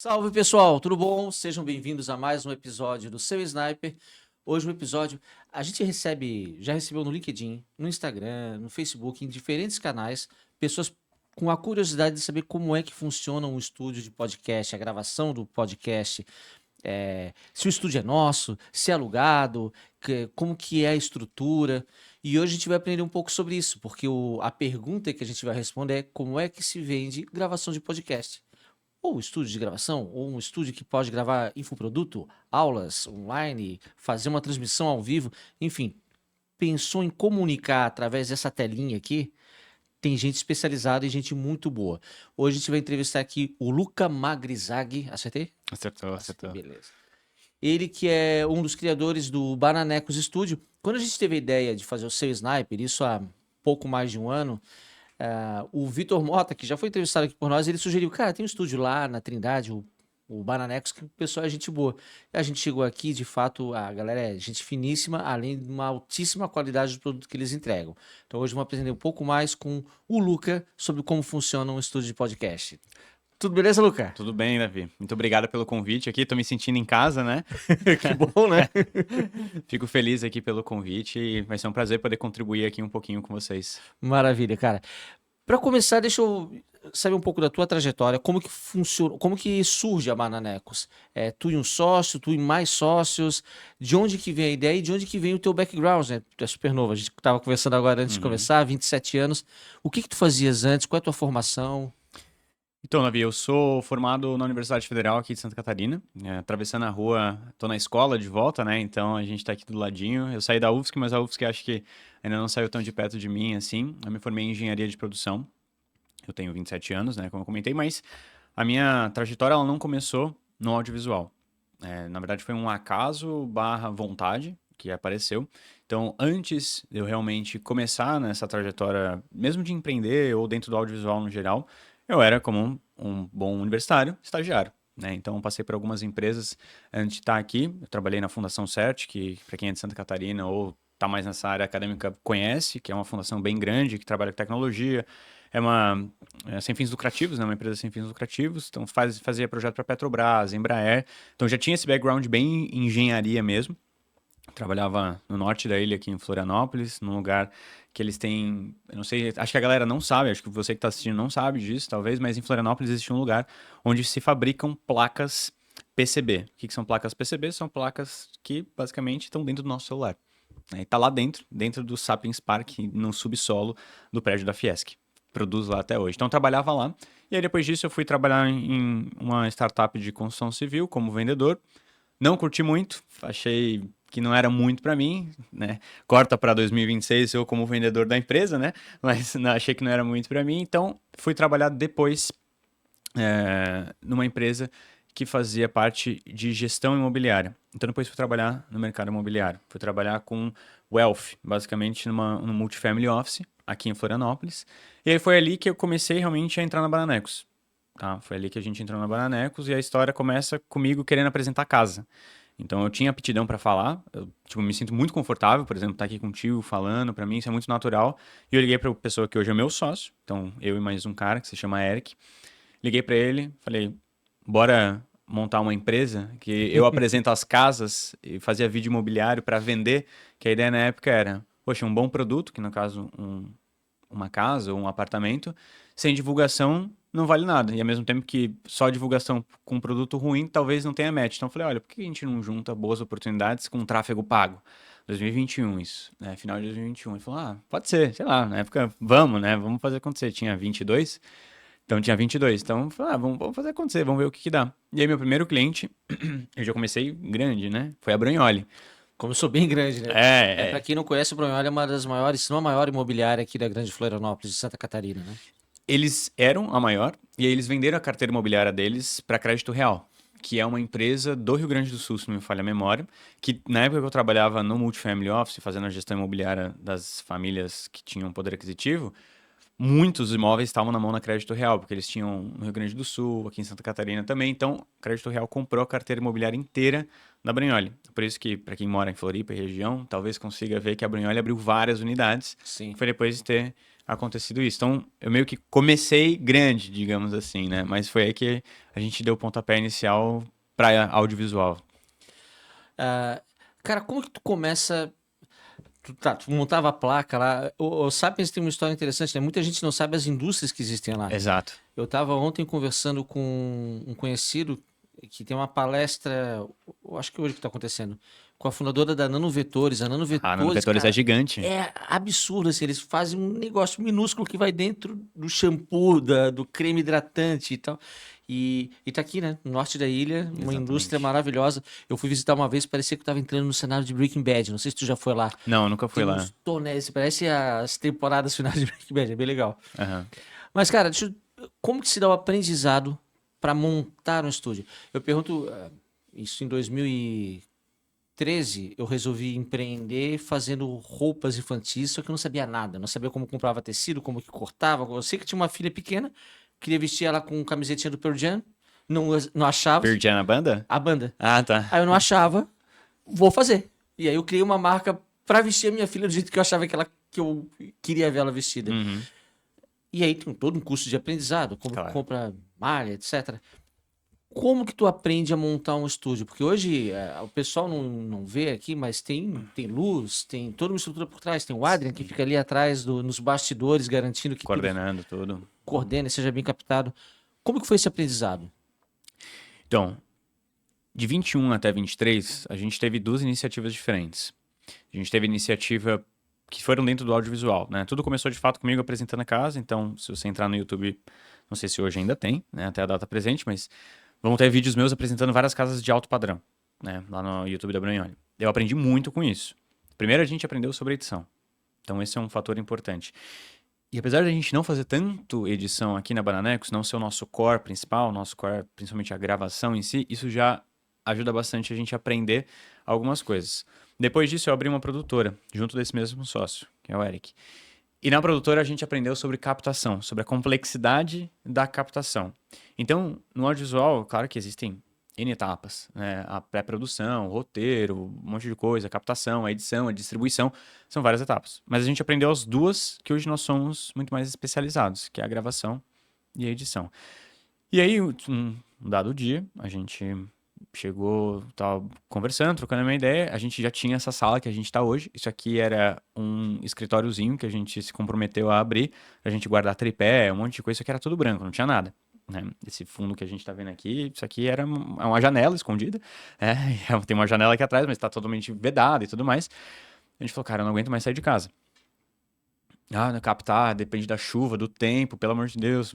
Salve pessoal, tudo bom? Sejam bem-vindos a mais um episódio do Seu Sniper. Hoje um episódio, a gente já recebeu no LinkedIn, no Instagram, no Facebook, em diferentes canais, pessoas com a curiosidade de saber como é que funciona um estúdio de podcast, a gravação do podcast, se o estúdio é nosso, se é alugado, como que é a estrutura. E hoje a gente vai aprender um pouco sobre isso, porque a pergunta que a gente vai responder é como é que se vende gravação de podcast. Ou estúdio de gravação, ou um estúdio que pode gravar infoproduto, aulas online, fazer uma transmissão ao vivo, enfim, pensou em comunicar através dessa telinha aqui, tem gente especializada e gente muito boa. Hoje a gente vai entrevistar aqui o Luca Magrizag, acertei? Acertou, Acertei, acertou. beleza. Ele que é um dos criadores do Bananecos Studio. Quando a gente teve a ideia de fazer o Seu Sniper, isso há pouco mais de um ano, o Vitor Mota, que já foi entrevistado aqui por nós, ele sugeriu, cara, tem um estúdio lá na Trindade, o Bananecos, que o pessoal é gente boa. E a gente chegou aqui, de fato, a galera é gente finíssima, além de uma altíssima qualidade do produto que eles entregam. Então hoje vamos aprender um pouco mais com o Luca sobre como funciona um estúdio de podcast. Tudo beleza, Luca? Tudo bem, Davi. Muito obrigado pelo convite aqui. Tô me sentindo em casa, né? Que bom, né? Fico feliz aqui pelo convite e vai ser um prazer poder contribuir aqui um pouquinho com vocês. Maravilha, cara. Para começar, deixa eu saber um pouco da tua trajetória, como que funciona, como que surge a Bananecos? Tu e um sócio, tu e mais sócios, de onde que vem a ideia e de onde que vem o teu background, né? Tu é super novo, a gente estava conversando agora antes de Uhum. começar, 27 anos. O que que tu fazias antes? Qual é a tua formação? Então, Davi, eu sou formado na Universidade Federal aqui de Santa Catarina. Atravessando a rua, tô na escola de volta, né? Então a gente tá aqui do ladinho. Eu saí da UFSC, mas a UFSC acho que ainda não saiu tão de perto de mim assim. Eu me formei em engenharia de produção. Eu tenho 27 anos, né? Como eu comentei, mas a minha trajetória ela não começou no audiovisual. Na verdade, foi um acaso barra vontade que apareceu. Então, antes de eu realmente começar nessa trajetória, mesmo de empreender ou dentro do audiovisual no geral, eu era como um bom universitário, estagiário. Né? Então, eu passei por algumas empresas antes de estar aqui. Eu trabalhei na Fundação CERT, que para quem é de Santa Catarina ou está mais nessa área acadêmica conhece, que é uma fundação bem grande, que trabalha com tecnologia. Sem fins lucrativos, né? Uma empresa sem fins lucrativos. Então, fazia projeto para Petrobras, Embraer. Então, já tinha esse background bem em engenharia mesmo. Trabalhava no norte da ilha, aqui em Florianópolis, num lugar que eles têm. Eu não sei, acho que a galera não sabe, acho que você que está assistindo não sabe disso, talvez, mas em Florianópolis existe um lugar onde se fabricam placas PCB. O que são placas PCB? São placas que basicamente estão dentro do nosso celular. Né? E está lá dentro do Sapiens Park, no subsolo do prédio da Fiesc. Produz lá até hoje. Então eu trabalhava lá. E aí depois disso eu fui trabalhar em uma startup de construção civil como vendedor. Não curti muito, achei que não era muito para mim, né? Corta para 2026 eu como vendedor da empresa, né? Mas não, achei que não era muito para mim, então fui trabalhar depois numa empresa que fazia parte de gestão imobiliária. Então depois fui trabalhar no mercado imobiliário. Fui trabalhar com wealth, basicamente no multifamily office aqui em Florianópolis. E aí foi ali que eu comecei realmente a entrar na Bananecos. Tá? Foi ali que a gente entrou na Bananecos e a história começa comigo querendo apresentar a casa. Então eu tinha aptidão para falar, eu me sinto muito confortável, por exemplo, estar aqui contigo falando, para mim isso é muito natural. E eu liguei para a pessoa que hoje é meu sócio, então eu e mais um cara que se chama Eric. Liguei para ele, falei: "Bora montar uma empresa que eu apresento as casas e fazia vídeo imobiliário para vender", que a ideia na época era, poxa, um bom produto, que no caso uma casa ou um apartamento, sem divulgação não vale nada. E ao mesmo tempo que só divulgação com um produto ruim talvez não tenha match. Então eu falei, olha, por que a gente não junta boas oportunidades com tráfego pago? 2021 isso, né? Final de 2021. Ele falou, pode ser, sei lá, na época, vamos, né? Vamos fazer acontecer. Tinha 22, então tinha 22. Então eu falei, vamos fazer acontecer, vamos ver o que dá. E aí meu primeiro cliente, eu já comecei grande, né? Foi a Brunholi. Começou bem grande, né? Para É, quem não conhece, o Brunhol é uma das maiores, se não a maior imobiliária aqui da Grande Florianópolis, de Santa Catarina, né? eles eram a maior e aí eles venderam a carteira imobiliária deles para Crédito Real, que é uma empresa do Rio Grande do Sul, se não me falha a memória, que na época que eu trabalhava no Multifamily Office, fazendo a gestão imobiliária das famílias que tinham poder aquisitivo, muitos imóveis estavam na mão da Crédito Real, porque eles tinham no Rio Grande do Sul, aqui em Santa Catarina também, então Crédito Real comprou a carteira imobiliária inteira da Brunholi. Por isso que, para quem mora em Floripa e região, talvez consiga ver que a Brunholi abriu várias unidades, Sim. foi depois de ter acontecido isso. Então, eu meio que comecei grande, digamos assim, né? Mas foi aí que a gente deu o pontapé inicial para audiovisual. Ah, cara, como que tu começa? Tu montava a placa lá. O Sapiens tem uma história interessante, né? Muita gente não sabe as indústrias que existem lá. Exato. Eu estava ontem conversando com um conhecido que tem uma palestra, eu acho que hoje que está acontecendo, com a fundadora da Nanovetores. A A Nanovetores, Nanovetores é cara, gigante. é absurdo, assim, eles fazem um negócio minúsculo que vai dentro do shampoo, do creme hidratante e tal. E tá aqui, né, no norte da ilha, uma indústria Exatamente. maravilhosa. Eu fui visitar uma vez, parecia que eu tava entrando no cenário de Breaking Bad. Não sei se tu já foi lá. Não, eu nunca fui Tem lá. uns tonéis, parece as temporadas finais de Breaking Bad, é bem legal. Aham. Mas, cara, como que se dá o aprendizado para montar um estúdio? Eu pergunto, isso em 2013, eu resolvi empreender fazendo roupas infantis, só que eu não sabia nada. Não sabia como comprava tecido, como que cortava. Eu sei que tinha uma filha pequena, queria vestir ela com camisetinha do Pearl Jam, não achava Pearl Jam, a banda? a banda. Ah, tá. Aí eu não achava, vou fazer. E aí eu criei uma marca para vestir a minha filha do jeito que eu achava que eu queria ver ela vestida. Uhum. E aí tem todo um curso de aprendizado, como Claro. compra malha, etc. Como que tu aprende a montar um estúdio? Porque hoje o pessoal não vê aqui, mas tem luz, tem toda uma estrutura por trás. Tem o Adrian que fica ali atrás nos bastidores, garantindo que tudo Coordenando tudo. coordene, seja bem captado. Como que foi esse aprendizado? Então, de 21 até 23, a gente teve duas iniciativas diferentes. A gente teve iniciativa que foram dentro do audiovisual, né? Tudo começou de fato comigo apresentando a casa, então se você entrar no YouTube, não sei se hoje ainda tem, né, até a data presente, mas vão ter vídeos meus apresentando várias casas de alto padrão, né, lá no YouTube da Brunholi. Eu aprendi muito com isso. Primeiro a gente aprendeu sobre edição, então esse é um fator importante. E apesar de a gente não fazer tanto edição aqui na Bananecos, não ser o nosso core principal, nosso core principalmente a gravação em si, isso já ajuda bastante a gente a aprender algumas coisas. Depois disso, eu abri uma produtora, junto desse mesmo sócio, que é o Eric. E na produtora a gente aprendeu sobre captação, sobre a complexidade da captação. Então, no audiovisual, claro que existem N etapas, né? A pré-produção, o roteiro, um monte de coisa, a captação, a edição, a distribuição, são várias etapas. Mas a gente aprendeu as duas que hoje nós somos muito mais especializados, que é a gravação e a edição. E aí, um dado dia, a gente chegou, tava conversando, trocando uma ideia, a gente já tinha essa sala que a gente tá hoje. Isso aqui era um escritóriozinho que a gente se comprometeu a abrir, a gente guardar tripé, um monte de coisa, isso aqui era tudo branco, não tinha nada. Né? Esse fundo que a gente tá vendo aqui, isso aqui era uma janela escondida, tem uma janela aqui atrás, mas tá totalmente vedada e tudo mais. A gente falou, cara, eu não aguento mais sair de casa. Captar, depende da chuva, do tempo, pelo amor de Deus.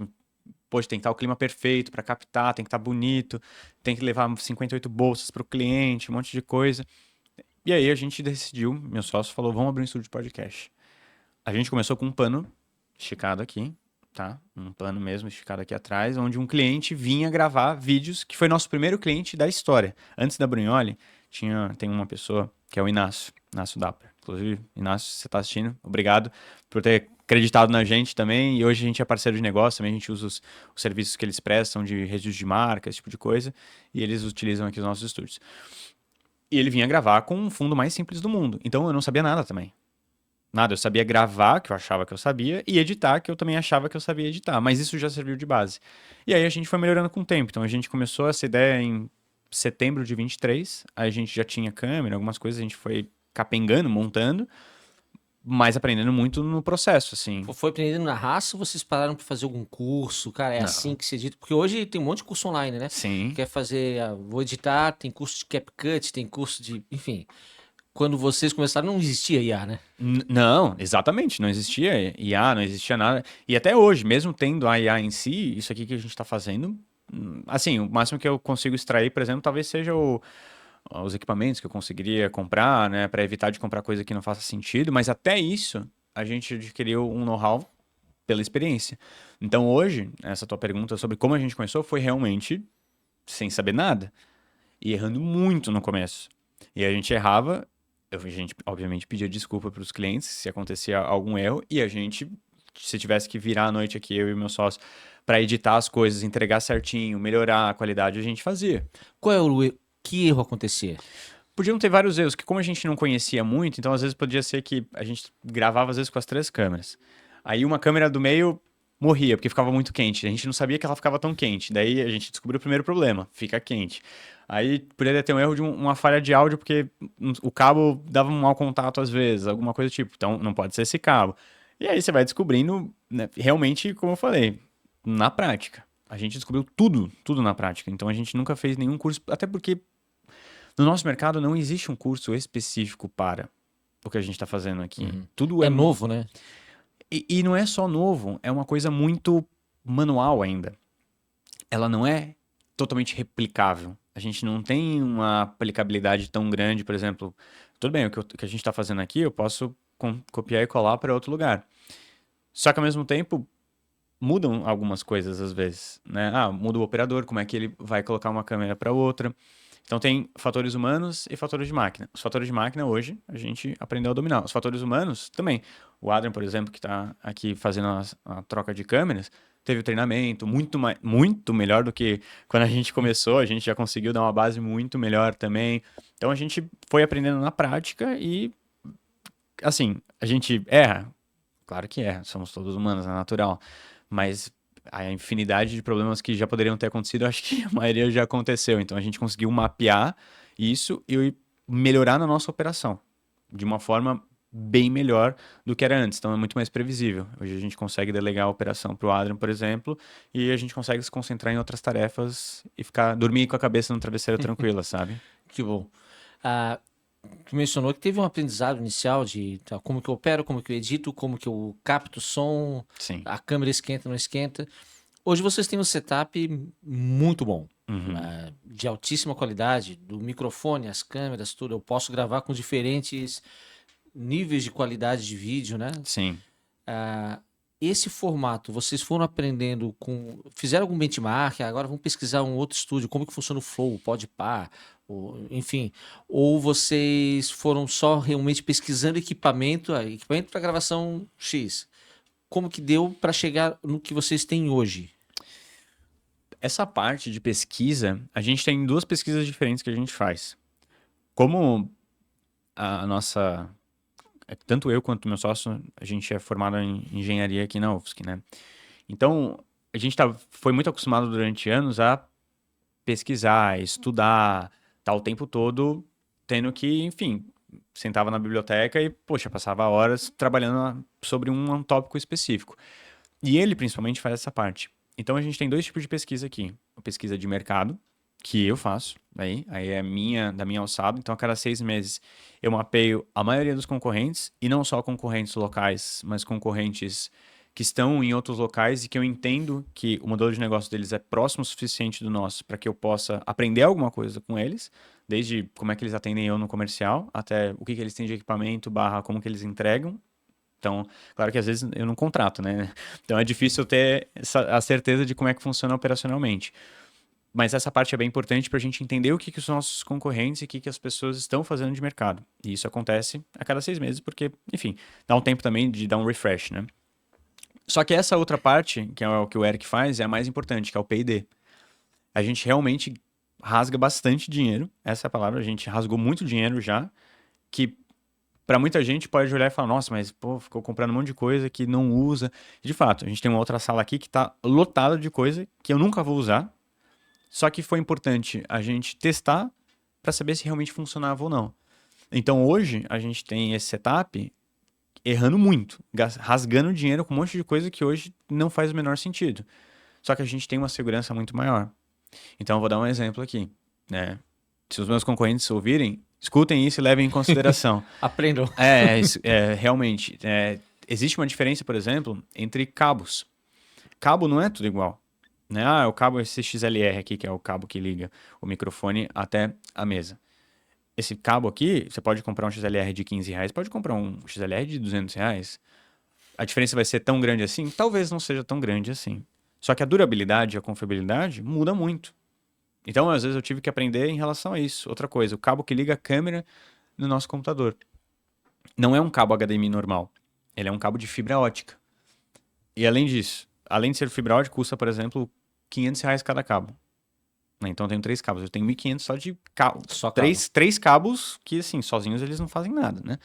Poxa, tem que estar o clima perfeito para captar, tem que estar bonito, tem que levar 58 bolsas para o cliente, um monte de coisa. E aí a gente decidiu, meu sócio falou, vamos abrir um estúdio de podcast. A gente começou com um pano esticado aqui, tá? Um pano mesmo esticado aqui atrás, onde um cliente vinha gravar vídeos, que foi nosso primeiro cliente da história. Antes da Brunholi, tem uma pessoa que é o Inácio Dapper. Inclusive, Inácio, se você está assistindo, obrigado por ter acreditado na gente também. E hoje a gente é parceiro de negócio, também a gente usa os serviços que eles prestam de registro de marca, esse tipo de coisa. E eles utilizam aqui os nossos estúdios. E ele vinha gravar com um fundo mais simples do mundo. Então eu não sabia nada também. Nada, eu sabia gravar, que eu achava que eu sabia, e editar, que eu também achava que eu sabia editar. Mas isso já serviu de base. E aí a gente foi melhorando com o tempo. Então a gente começou essa ideia em setembro de 23. Aí a gente já tinha câmera, algumas coisas a gente foi capengando, montando, mas aprendendo muito no processo, assim. Foi aprendendo na raça ou vocês pararam para fazer algum curso? Cara, é Não. assim que se edita? Porque hoje tem um monte de curso online, né? Sim. Quer fazer, vou editar, tem curso de CapCut, tem curso de, enfim. Quando vocês começaram, não existia IA, né? Não, exatamente, não existia IA, não existia nada. E até hoje, mesmo tendo a IA em si, isso aqui que a gente está fazendo, assim, o máximo que eu consigo extrair, por exemplo, talvez seja os equipamentos que eu conseguiria comprar, né, para evitar de comprar coisa que não faça sentido, mas até isso a gente adquiriu um know-how pela experiência. Então hoje, essa tua pergunta sobre como a gente começou foi realmente sem saber nada e errando muito no começo. E a gente errava, a gente obviamente pedia desculpa para os clientes se acontecia algum erro e a gente, se tivesse que virar à noite aqui, eu e meu sócio, para editar as coisas, entregar certinho, melhorar a qualidade, a gente fazia. Qual é o erro? Que erro acontecia? Podiam ter vários erros, que como a gente não conhecia muito, então às vezes podia ser que a gente gravava às vezes com as 3 câmeras. Aí uma câmera do meio morria, porque ficava muito quente. A gente não sabia que ela ficava tão quente. Daí a gente descobriu o primeiro problema, fica quente. Aí poderia ter um erro de uma falha de áudio, porque o cabo dava um mau contato às vezes, alguma coisa do tipo. Então não pode ser esse cabo. E aí você vai descobrindo, né, realmente, como eu falei, na prática. A gente descobriu tudo, tudo na prática. Então a gente nunca fez nenhum curso, até porque no nosso mercado não existe um curso específico para o que a gente está fazendo aqui. Tudo É novo, né? e não é só novo, é uma coisa muito manual ainda. Ela não é totalmente replicável. A gente não tem uma aplicabilidade tão grande, por exemplo. Tudo bem, o que a gente está fazendo aqui, eu posso copiar e colar para outro lugar. Só que ao mesmo tempo, mudam algumas coisas às vezes, né? Ah, muda o operador, como é que ele vai colocar uma câmera para outra. Então tem fatores humanos e fatores de máquina. Os fatores de máquina hoje a gente aprendeu a dominar. Os fatores humanos também. O Adrian, por exemplo, que está aqui fazendo a troca de câmeras, teve o treinamento muito melhor do que quando a gente começou. A gente já conseguiu dar uma base muito melhor também. Então a gente foi aprendendo na prática e, assim, a gente erra. Claro que erra, somos todos humanos, é natural. Mas a infinidade de problemas que já poderiam ter acontecido, eu acho que a maioria já aconteceu. Então a gente conseguiu mapear isso e melhorar na nossa operação de uma forma bem melhor do que era antes. Então é muito mais previsível. Hoje a gente consegue delegar a operação para o Adrian, por exemplo, e a gente consegue se concentrar em outras tarefas e dormir com a cabeça no travesseiro tranquila, sabe? Que bom. Ah, tu mencionou que teve um aprendizado inicial de como que eu opero, como que eu edito, como que eu capto som, Sim. a câmera esquenta, não esquenta. Hoje vocês têm um setup muito bom, Uhum. de altíssima qualidade, do microfone, as câmeras, tudo. Eu posso gravar com diferentes níveis de qualidade de vídeo, né? Sim. Esse formato, vocês foram aprendendo fizeram algum benchmark, agora vamos pesquisar um outro estúdio, como que funciona o Flow, o Podpah, enfim, ou vocês foram só realmente pesquisando equipamento para gravação X? Como que deu para chegar no que vocês têm hoje? Essa parte de pesquisa, a gente tem duas pesquisas diferentes que a gente faz. Como a nossa. Tanto eu quanto meu sócio, a gente é formado em engenharia aqui na UFSC, né? Então, a gente foi muito acostumado durante anos a pesquisar, estudar, tá o tempo todo tendo que, enfim, sentava na biblioteca e, poxa, passava horas trabalhando sobre um tópico específico. E ele, principalmente, faz essa parte. Então, a gente tem dois tipos de pesquisa aqui. A pesquisa de mercado, que eu faço, aí é da minha alçada. Então, a cada 6 meses, eu mapeio a maioria dos concorrentes, e não só concorrentes locais, mas concorrentes que estão em outros locais e que eu entendo que o modelo de negócio deles é próximo o suficiente do nosso para que eu possa aprender alguma coisa com eles, desde como é que eles atendem eu no comercial, até o que eles têm de equipamento, como que eles entregam. Então, claro que às vezes eu não contrato, né? Então é difícil eu ter a certeza de como é que funciona operacionalmente. Mas essa parte é bem importante para a gente entender o que os nossos concorrentes e o que as pessoas estão fazendo de mercado. E isso acontece a cada 6 meses, porque, enfim, dá um tempo também de dar um refresh, né? Só que essa outra parte, que é o que o Eric faz, é a mais importante, que é o P&D. A gente realmente rasga bastante dinheiro, essa é a palavra, a gente rasgou muito dinheiro já, que para muita gente pode olhar e falar, nossa, mas pô, ficou comprando um monte de coisa que não usa. E, de fato, a gente tem uma outra sala aqui que está lotada de coisa que eu nunca vou usar, só que foi importante a gente testar para saber se realmente funcionava ou não. Então hoje a gente tem esse setup errando muito, rasgando dinheiro com um monte de coisa que hoje não faz o menor sentido. Só que a gente tem uma segurança muito maior. Então eu vou dar um exemplo aqui, né? Se os meus concorrentes ouvirem, escutem isso e levem em consideração. Aprendam. Realmente, existe uma diferença, por exemplo, entre cabos. Cabo não é tudo igual. Né? É o cabo esse XLR aqui, que é o cabo que liga o microfone até a mesa. Esse cabo aqui, você pode comprar um XLR de R$ 15, pode comprar um XLR de R$ 200. A diferença vai ser tão grande assim? Talvez não seja tão grande assim. Só que a durabilidade e a confiabilidade muda muito. Então, às vezes, eu tive que aprender em relação a isso. Outra coisa, o cabo que liga a câmera no nosso computador. Não é um cabo HDMI normal. Ele é um cabo de fibra ótica. E além disso, além de ser fibra ótica, custa, por exemplo, R$ 500 cada cabo. Então eu tenho 3 cabos. Eu tenho 1.500 só de cabo. Só cabo. Três cabos que, assim, sozinhos eles não fazem nada, né?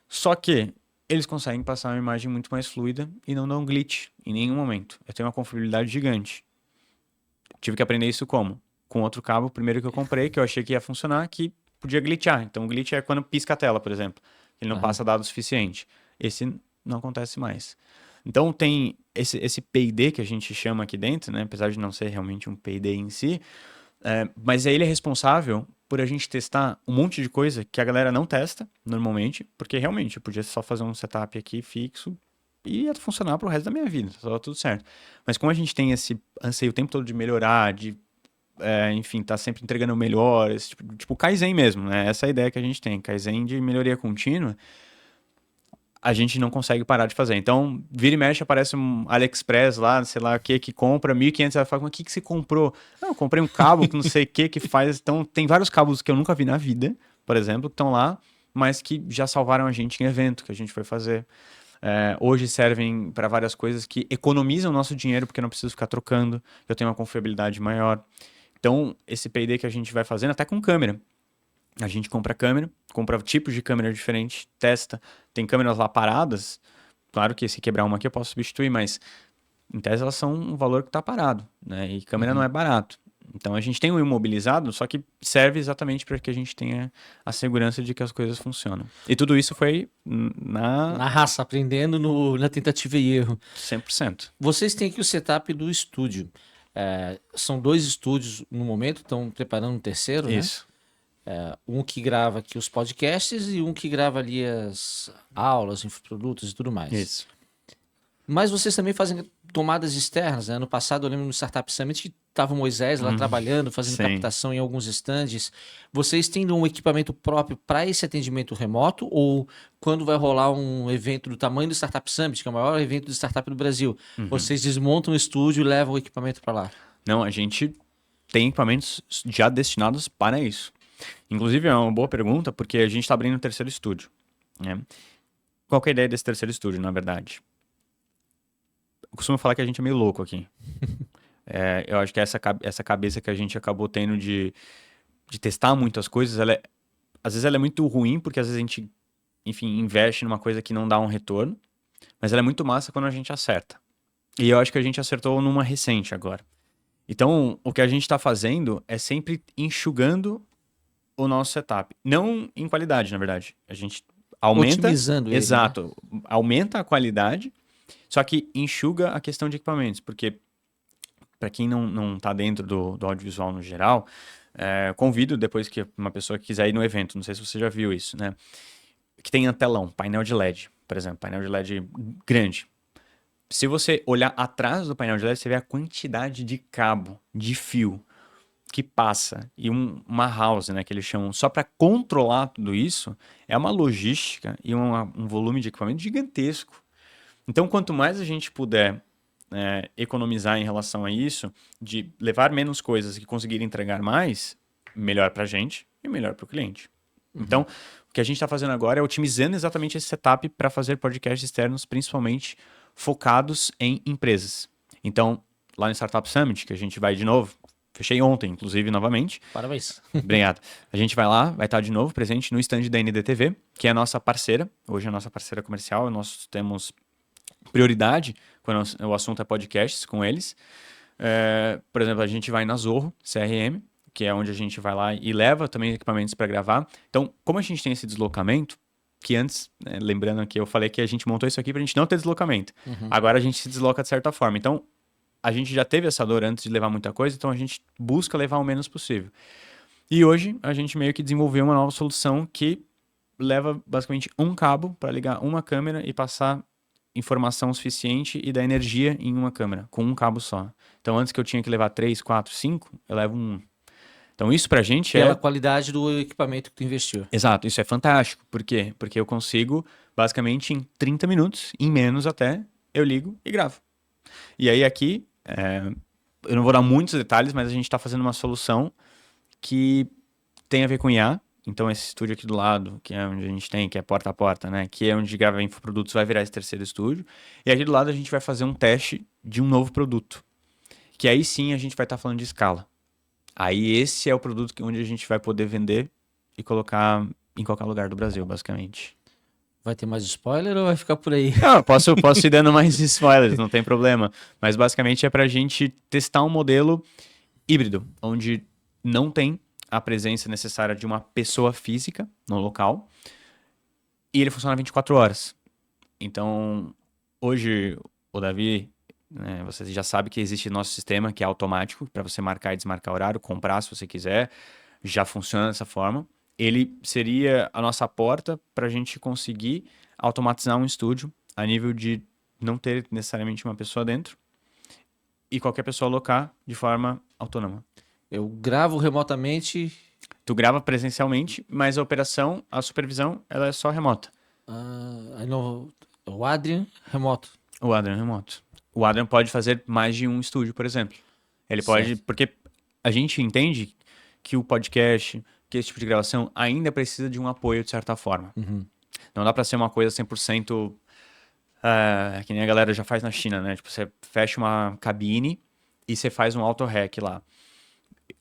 Só que eles conseguem passar uma imagem muito mais fluida e não dão glitch em nenhum momento. Eu tenho uma confiabilidade gigante. Tive que aprender isso como? Com outro cabo, o primeiro que eu comprei, que eu achei que ia funcionar, que podia glitchar. Então, o glitch é quando pisca a tela, por exemplo. Ele não passa dado suficiente. Esse não acontece mais. Então, tem esse P&D que a gente chama aqui dentro, né? Apesar de não ser realmente um P&D em si, mas ele é responsável por a gente testar um monte de coisa que a galera não testa normalmente, porque realmente eu podia só fazer um setup aqui fixo e ia funcionar pro resto da minha vida, tava tudo certo. Mas como a gente tem esse anseio o tempo todo de melhorar, enfim, tá sempre entregando o melhor, esse tipo Kaizen mesmo, né? Essa é a ideia que a gente tem, Kaizen de melhoria contínua, a gente não consegue parar de fazer. Então, vira e mexe, aparece um AliExpress lá, sei lá o que compra 1.500, ela fala, mas o que você comprou? Não, eu comprei um cabo que não sei o que faz. Então, tem vários cabos que eu nunca vi na vida, por exemplo, que estão lá, mas que já salvaram a gente em evento que a gente foi fazer. Hoje servem para várias coisas que economizam nosso dinheiro, porque eu não preciso ficar trocando, eu tenho uma confiabilidade maior. Então, esse P&D que a gente vai fazendo, até com câmera. A gente compra câmera, compra tipos de câmera diferentes, testa. Tem câmeras lá paradas. Claro que se quebrar uma aqui eu posso substituir, mas em tese elas são um valor que está parado, né? E câmera não é barato. Então a gente tem um imobilizado, só que serve exatamente para que a gente tenha a segurança de que as coisas funcionam. E tudo isso foi Na raça, aprendendo na tentativa e erro. 100%. Vocês têm aqui o setup do estúdio. São 2 estúdios no momento, estão preparando um terceiro, né? Isso. Um que grava aqui os podcasts e um que grava ali as aulas, infoprodutos e tudo mais. Isso. Mas vocês também fazem tomadas externas, né? No passado eu lembro no Startup Summit que estava o Moisés lá trabalhando, fazendo sim. captação em alguns estandes. Vocês têm um equipamento próprio para esse atendimento remoto? Ou quando vai rolar um evento do tamanho do Startup Summit, que é o maior evento de startup do Brasil, vocês desmontam o estúdio e levam o equipamento para lá? Não, a gente tem equipamentos já destinados para isso. Inclusive, é uma boa pergunta, porque a gente está abrindo um terceiro estúdio, né? Qual que é a ideia desse terceiro estúdio, na verdade? Eu costumo falar que a gente é meio louco aqui. Eu acho que essa cabeça que a gente acabou tendo de testar muitas coisas, às vezes ela é muito ruim, porque às vezes a gente, enfim, investe numa coisa que não dá um retorno, mas ela é muito massa quando a gente acerta. E eu acho que a gente acertou numa recente agora. Então, o que a gente está fazendo é sempre enxugando o nosso setup. Não em qualidade, na verdade. A gente aumenta... Otimizando ele, exato. Né? Aumenta a qualidade, só que enxuga a questão de equipamentos. Porque, para quem não está dentro do audiovisual no geral, convido depois que uma pessoa quiser ir no evento, não sei se você já viu isso, né? Que tenha telão, painel de LED, por exemplo. Painel de LED grande. Se você olhar atrás do painel de LED, você vê a quantidade de cabo, de fio que passa e uma house, né, que eles chamam, só para controlar tudo isso, é uma logística e um volume de equipamento gigantesco. Então, quanto mais a gente puder economizar em relação a isso, de levar menos coisas e conseguir entregar mais, melhor para a gente e melhor para o cliente. Então, o que a gente está fazendo agora é otimizando exatamente esse setup para fazer podcasts externos, principalmente focados em empresas. Então, lá no Startup Summit, que a gente vai de novo, fechei ontem, inclusive, novamente. Parabéns. Obrigado. A gente vai lá, vai estar de novo presente no stand da NDTV, que é a nossa parceira, hoje é a nossa parceira comercial, nós temos prioridade quando o assunto é podcasts com eles. Por exemplo, a gente vai na Zorro, CRM, que é onde a gente vai lá e leva também equipamentos para gravar. Então, como a gente tem esse deslocamento, que antes, lembrando que eu falei que a gente montou isso aqui para a gente não ter deslocamento. Agora a gente se desloca de certa forma. Então, a gente já teve essa dor antes de levar muita coisa, então a gente busca levar o menos possível. E hoje a gente meio que desenvolveu uma nova solução que leva basicamente um cabo para ligar uma câmera e passar informação suficiente e dar energia em uma câmera, com um cabo só. Então antes que eu tinha que levar 3, 4, 5, eu levo um. Então isso pra gente Pela qualidade do equipamento que tu investiu. Exato, isso é fantástico. Por quê? Porque eu consigo, basicamente, em 30 minutos, em menos até, eu ligo e gravo. E aí aqui, eu não vou dar muitos detalhes, mas a gente está fazendo uma solução que tem a ver com IA. Então esse estúdio aqui do lado, que é onde a gente tem, que é porta a porta, né? Que é onde grava infoprodutos, vai virar esse terceiro estúdio. E aqui do lado a gente vai fazer um teste de um novo produto. Que aí sim a gente vai estar falando de escala. Aí esse é o produto onde a gente vai poder vender e colocar em qualquer lugar do Brasil, basicamente. Vai ter mais spoiler ou vai ficar por aí? Não, eu posso ir dando mais spoilers, não tem problema. Mas basicamente é para a gente testar um modelo híbrido, onde não tem a presença necessária de uma pessoa física no local e ele funciona 24 horas. Então, hoje, o Davi, né, você já sabe que existe nosso sistema que é automático para você marcar e desmarcar horário, comprar se você quiser, já funciona dessa forma. Ele seria a nossa porta para a gente conseguir automatizar um estúdio a nível de não ter necessariamente uma pessoa dentro e qualquer pessoa alocar de forma autônoma. Eu gravo remotamente. Tu grava presencialmente, mas a operação, a supervisão, ela é só remota. Aí o Adrian, remoto. O Adrian é remoto. O Adrian pode fazer mais de um estúdio, por exemplo. Ele pode, Certo. porque a gente entende que o podcast, que esse tipo de gravação ainda precisa de um apoio de certa forma. Uhum. Não dá pra ser uma coisa 100% que nem a galera já faz na China, né? Tipo, você fecha uma cabine e você faz um auto-hack lá.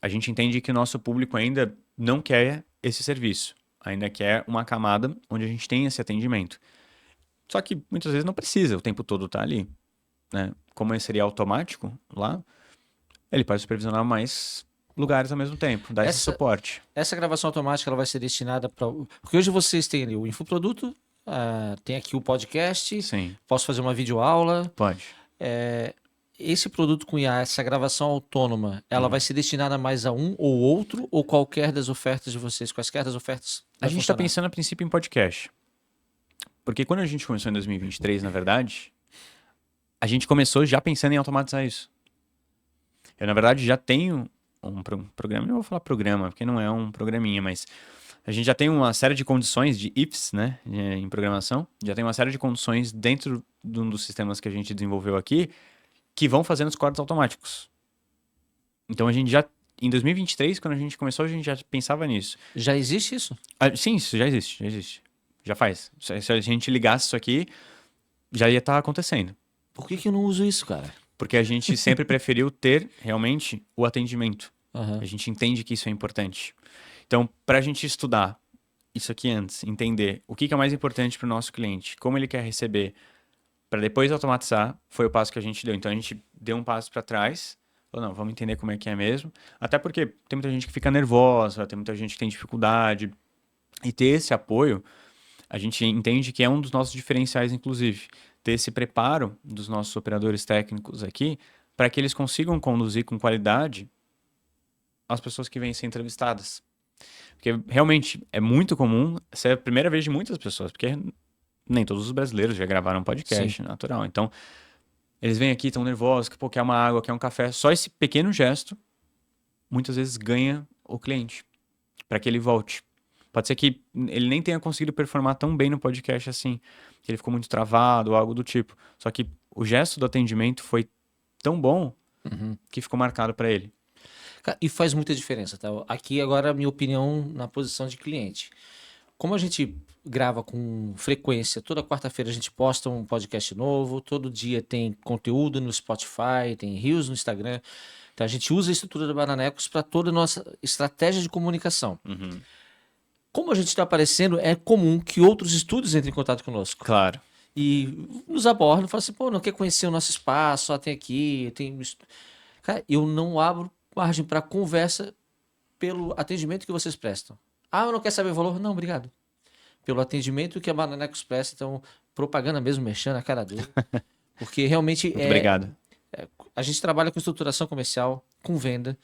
A gente entende que o nosso público ainda não quer esse serviço. Ainda quer uma camada onde a gente tem esse atendimento. Só que muitas vezes não precisa, o tempo todo tá ali, né? Como ele seria automático lá, ele pode supervisionar mais lugares ao mesmo tempo, dar esse Essa, suporte. essa gravação automática ela vai ser destinada para. Porque hoje vocês têm ali o infoproduto, tem aqui o podcast, Sim, posso fazer uma videoaula. pode. Esse produto com IA, essa gravação autônoma, ela vai ser destinada mais a um ou outro, ou qualquer das ofertas de vocês? Quaisquer das ofertas A vai gente está funcionar? pensando a princípio em podcast. Porque quando a gente começou em 2023, na verdade, a gente começou já pensando em automatizar isso. Eu, na verdade, já tenho um programa, não vou falar programa, porque não é um programinha, mas a gente já tem uma série de condições de ifs, né, em programação, já tem uma série de condições dentro de um dos sistemas que a gente desenvolveu aqui, que vão fazendo os cortes automáticos. Então a gente já, em 2023, quando a gente começou, a gente já pensava nisso. Já existe isso? Sim, isso já existe, já existe. Já faz. Se a gente ligasse isso aqui, já ia estar acontecendo. Por que eu não uso isso, cara? Porque a gente sempre preferiu ter realmente o atendimento. Aham. A gente entende que isso é importante. Então, para a gente estudar isso aqui antes, entender o que é mais importante para o nosso cliente, como ele quer receber, para depois automatizar, foi o passo que a gente deu. Então, a gente deu um passo para trás, ou não, vamos entender como é que é mesmo. Até porque tem muita gente que fica nervosa, tem muita gente que tem dificuldade. E ter esse apoio, a gente entende que é um dos nossos diferenciais, inclusive. Ter esse preparo dos nossos operadores técnicos aqui, para que eles consigam conduzir com qualidade as pessoas que vêm ser entrevistadas. Porque realmente é muito comum, essa é a primeira vez de muitas pessoas, porque nem todos os brasileiros já gravaram um podcast, natural. Então, eles vêm aqui, estão nervosos, que pô, quer uma água, quer um café. Só esse pequeno gesto, muitas vezes ganha o cliente, para que ele volte. Pode ser que ele nem tenha conseguido performar tão bem no podcast assim, que ele ficou muito travado ou algo do tipo. Só que o gesto do atendimento foi tão bom que ficou marcado para ele. E faz muita diferença, tá? Aqui agora a minha opinião na posição de cliente. Como a gente grava com frequência, toda quarta-feira a gente posta um podcast novo, todo dia tem conteúdo no Spotify, tem reels no Instagram. Então a gente usa a estrutura da Bananecos para toda a nossa estratégia de comunicação. Como a gente está aparecendo, é comum que outros estúdios entrem em contato conosco. Claro. E nos abordam, falam assim, pô, não quer conhecer o nosso espaço, só tem aqui, tem... Cara, eu não abro margem para conversa pelo atendimento que vocês prestam. Ah, eu não quero saber o valor? Não, obrigado. Pelo atendimento que a Bananecos presta, então, propaganda mesmo, mexendo a cara dele. Porque realmente Muito obrigado. a gente trabalha com estruturação comercial, com venda,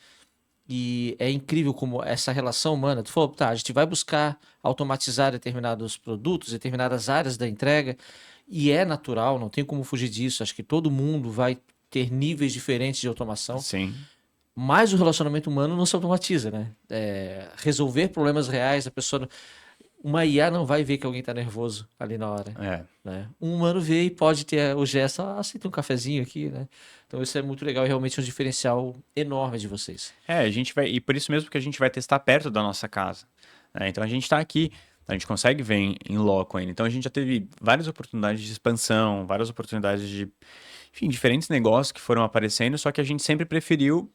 e é incrível como essa relação humana. Tu falou, tá, a gente vai buscar automatizar determinados produtos, determinadas áreas da entrega, e é natural, não tem como fugir disso. Acho que todo mundo vai ter níveis diferentes de automação, Sim. mas o relacionamento humano não se automatiza, né? Resolver problemas reais, a pessoa. Uma IA não vai ver que alguém tá nervoso ali na hora. Né? Um humano vê e pode ter o gesto, você tem um cafezinho aqui, né? Então isso é muito legal e realmente é um diferencial enorme de vocês. A gente vai, e por isso mesmo que a gente vai testar perto da nossa casa. Né? Então a gente está aqui, a gente consegue ver em loco ainda. Então a gente já teve várias oportunidades de expansão, várias oportunidades de, enfim, diferentes negócios que foram aparecendo, só que a gente sempre preferiu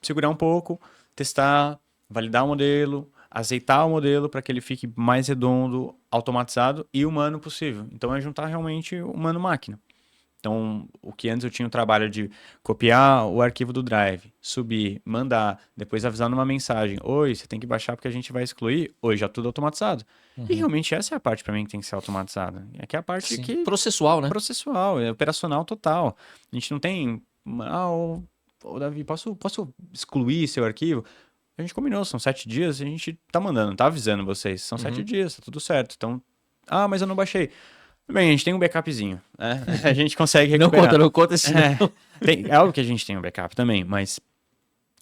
segurar um pouco, testar, validar o modelo, azeitar o modelo para que ele fique mais redondo, automatizado e humano possível. Então é juntar realmente humano-máquina. Então, o que antes eu tinha o trabalho de copiar o arquivo do Drive, subir, mandar, depois avisar numa mensagem: oi, você tem que baixar porque a gente vai excluir. Hoje já tudo automatizado. E realmente essa é a parte para mim que tem que ser automatizada. É que é a parte Sim. que Processual, né? processual, é operacional total. A gente não tem. Davi, posso excluir seu arquivo? A gente combinou, são 7 dias, a gente tá mandando, tá avisando vocês. São 7 dias, tá tudo certo. Então, mas eu não baixei. Bem, a gente tem um backupzinho, né? A gente consegue recuperar. Não conta esse não. É óbvio que a gente tem um backup também, mas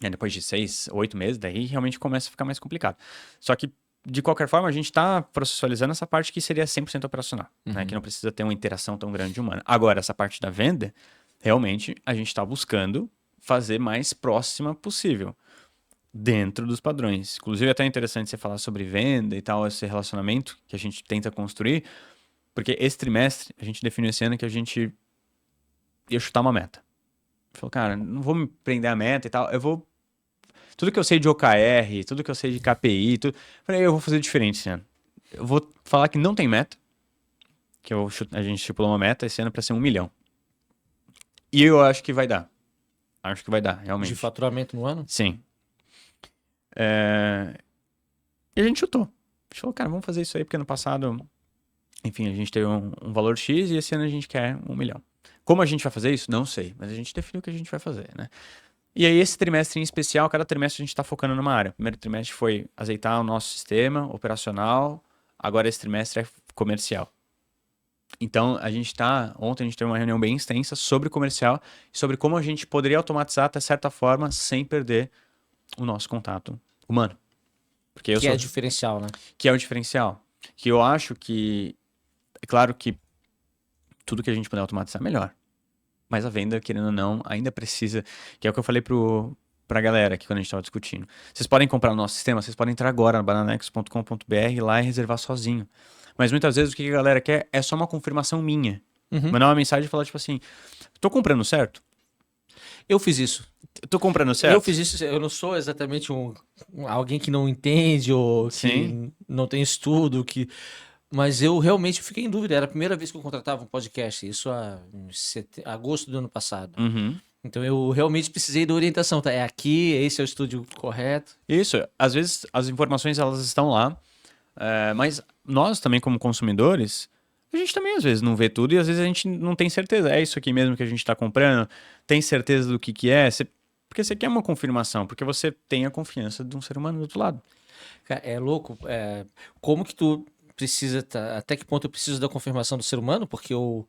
depois de 6, 8 meses, daí realmente começa a ficar mais complicado. Só que, de qualquer forma, a gente está processualizando essa parte que seria 100% operacional, né? Que não precisa ter uma interação tão grande humana. Agora, essa parte da venda, realmente, a gente está buscando fazer mais próxima possível, dentro dos padrões. Inclusive, é até interessante você falar sobre venda e tal, esse relacionamento que a gente tenta construir, porque esse trimestre, a gente definiu esse ano que a gente ia chutar uma meta. Falou, cara, não vou me prender à meta e tal, eu vou... Tudo que eu sei de OKR, tudo que eu sei de KPI, tudo... Falei, eu vou fazer diferente esse ano. Eu vou falar que não tem meta, que a gente estipulou uma meta esse ano para ser 1 milhão. E eu acho que vai dar. Acho que vai dar, realmente. De faturamento no ano? Sim. E a gente chutou. A gente falou, cara, vamos fazer isso aí, porque ano passado, enfim, a gente teve um valor X e esse ano a gente quer 1 milhão. Como a gente vai fazer isso? Não sei, mas a gente definiu o que a gente vai fazer, né? E aí, esse trimestre em especial, cada trimestre a gente está focando numa área. O primeiro trimestre foi azeitar o nosso sistema operacional, agora esse trimestre é comercial. Então, ontem a gente teve uma reunião bem extensa sobre comercial e sobre como a gente poderia automatizar, até certa forma, sem perder o nosso contato humano. Porque Que é diferencial, né? Que é o diferencial. Que eu acho que, é claro que tudo que a gente puder automatizar é melhor. Mas a venda, querendo ou não, ainda precisa, que é o que eu falei pra galera aqui quando a gente estava discutindo. Vocês podem comprar o nosso sistema, vocês podem entrar agora no bananex.com.br lá e reservar sozinho. Mas muitas vezes o que a galera quer é só uma confirmação minha. Mandar uma mensagem e falar tipo assim, tô comprando certo? Eu fiz isso. Tô comprando certo? Eu fiz isso, eu não sou exatamente alguém que não entende ou Sim. que não tem estudo, mas eu realmente fiquei em dúvida. Era a primeira vez que eu contratava um podcast, isso em agosto do ano passado. Uhum. Então eu realmente precisei da orientação, tá? É aqui, esse é o estúdio correto. Isso, às vezes as informações elas estão lá, mas nós também como consumidores, a gente também às vezes não vê tudo e às vezes a gente não tem certeza. É isso aqui mesmo que a gente está comprando? Tem certeza do que é? Porque você quer uma confirmação, porque você tem a confiança de um ser humano do outro lado. Cara, é louco. Como que tu precisa, até que ponto eu preciso da confirmação do ser humano? Porque eu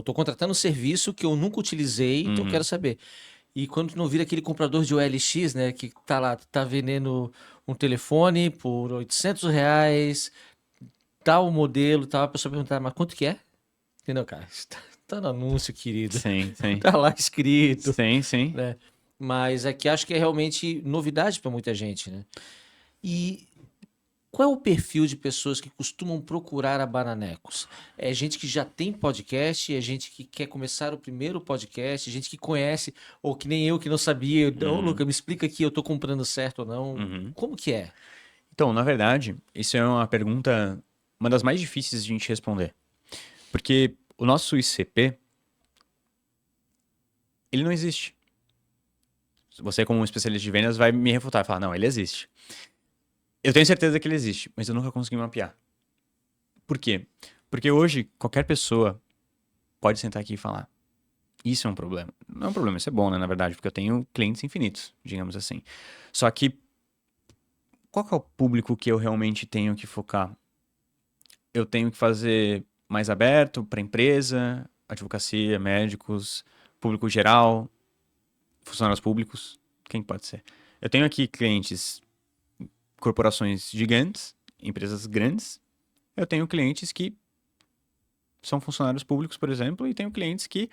tô contratando um serviço que eu nunca utilizei, então eu quero saber. E quando tu não vira aquele comprador de OLX, né, que tá lá, tá vendendo um telefone por R$ 800, tal modelo, tal, a pessoa perguntar, mas quanto que é? Entendeu, cara? Tá no anúncio, querido. Sim, sim. Tá lá escrito, Sim, sim. né? Mas aqui acho que é realmente novidade para muita gente, né? E qual é o perfil de pessoas que costumam procurar a Bananecos? É gente que já tem podcast, é gente que quer começar o primeiro podcast, gente que conhece, ou que nem eu que não sabia. Ô, Luca, me explica aqui, eu tô comprando certo ou não. Como que é? Então, na verdade, isso é uma pergunta, uma das mais difíceis de a gente responder. Porque o nosso ICP, ele não existe. Você, como um especialista de vendas, vai me refutar e falar, não, ele existe. Eu tenho certeza que ele existe, mas eu nunca consegui mapear. Por quê? Porque hoje, qualquer pessoa pode sentar aqui e falar. Isso é um problema. Não é um problema, isso é bom, né, na verdade, porque eu tenho clientes infinitos, digamos assim. Só que, qual que é o público que eu realmente tenho que focar? Eu tenho que fazer mais aberto para empresa, advocacia, médicos, público geral, funcionários públicos, quem pode ser? Eu tenho aqui clientes, corporações gigantes, empresas grandes. Eu tenho clientes que são funcionários públicos, por exemplo, e tenho clientes que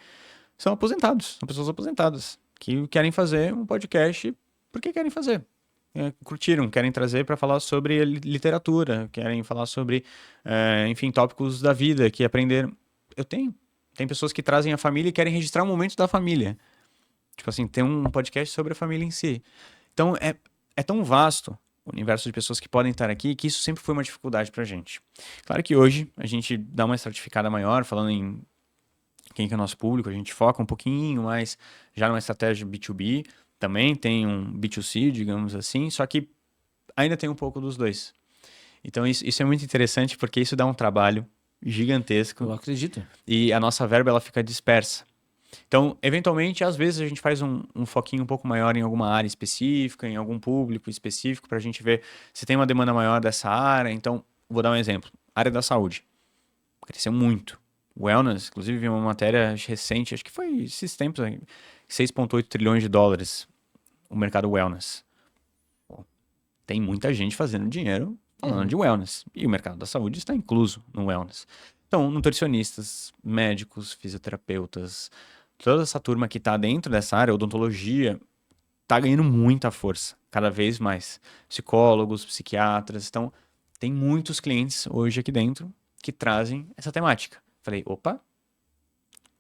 são aposentados, são pessoas aposentadas, que querem fazer um podcast porque querem fazer. Curtiram, querem trazer para falar sobre literatura, querem falar sobre, enfim, tópicos da vida, que aprenderam. Eu tenho. Tem pessoas que trazem a família e querem registrar um momento da família. Tipo assim, tem um podcast sobre a família em si. Então, é tão vasto o universo de pessoas que podem estar aqui, que isso sempre foi uma dificuldade pra gente. Claro que hoje a gente dá uma estratificada maior, falando em quem que é o nosso público, a gente foca um pouquinho mais já numa estratégia B2B, também tem um B2C, digamos assim, só que ainda tem um pouco dos dois. Então isso é muito interessante porque isso dá um trabalho gigantesco Eu acredito. e a nossa verba ela fica dispersa. Então, eventualmente, às vezes a gente faz um foquinho um pouco maior em alguma área específica, em algum público específico, para a gente ver se tem uma demanda maior dessa área. Então, vou dar um exemplo. Área da saúde. Cresceu muito. Wellness, inclusive, vi uma matéria recente, acho que foi esses tempos, 6,8 trilhões de dólares o mercado wellness. Pô, tem muita gente fazendo dinheiro falando de wellness. E o mercado da saúde está incluso no wellness. Então, nutricionistas, médicos, fisioterapeutas, toda essa turma que está dentro dessa área, odontologia, está ganhando muita força, cada vez mais. Psicólogos, psiquiatras, então tem muitos clientes hoje aqui dentro que trazem essa temática. Falei, opa,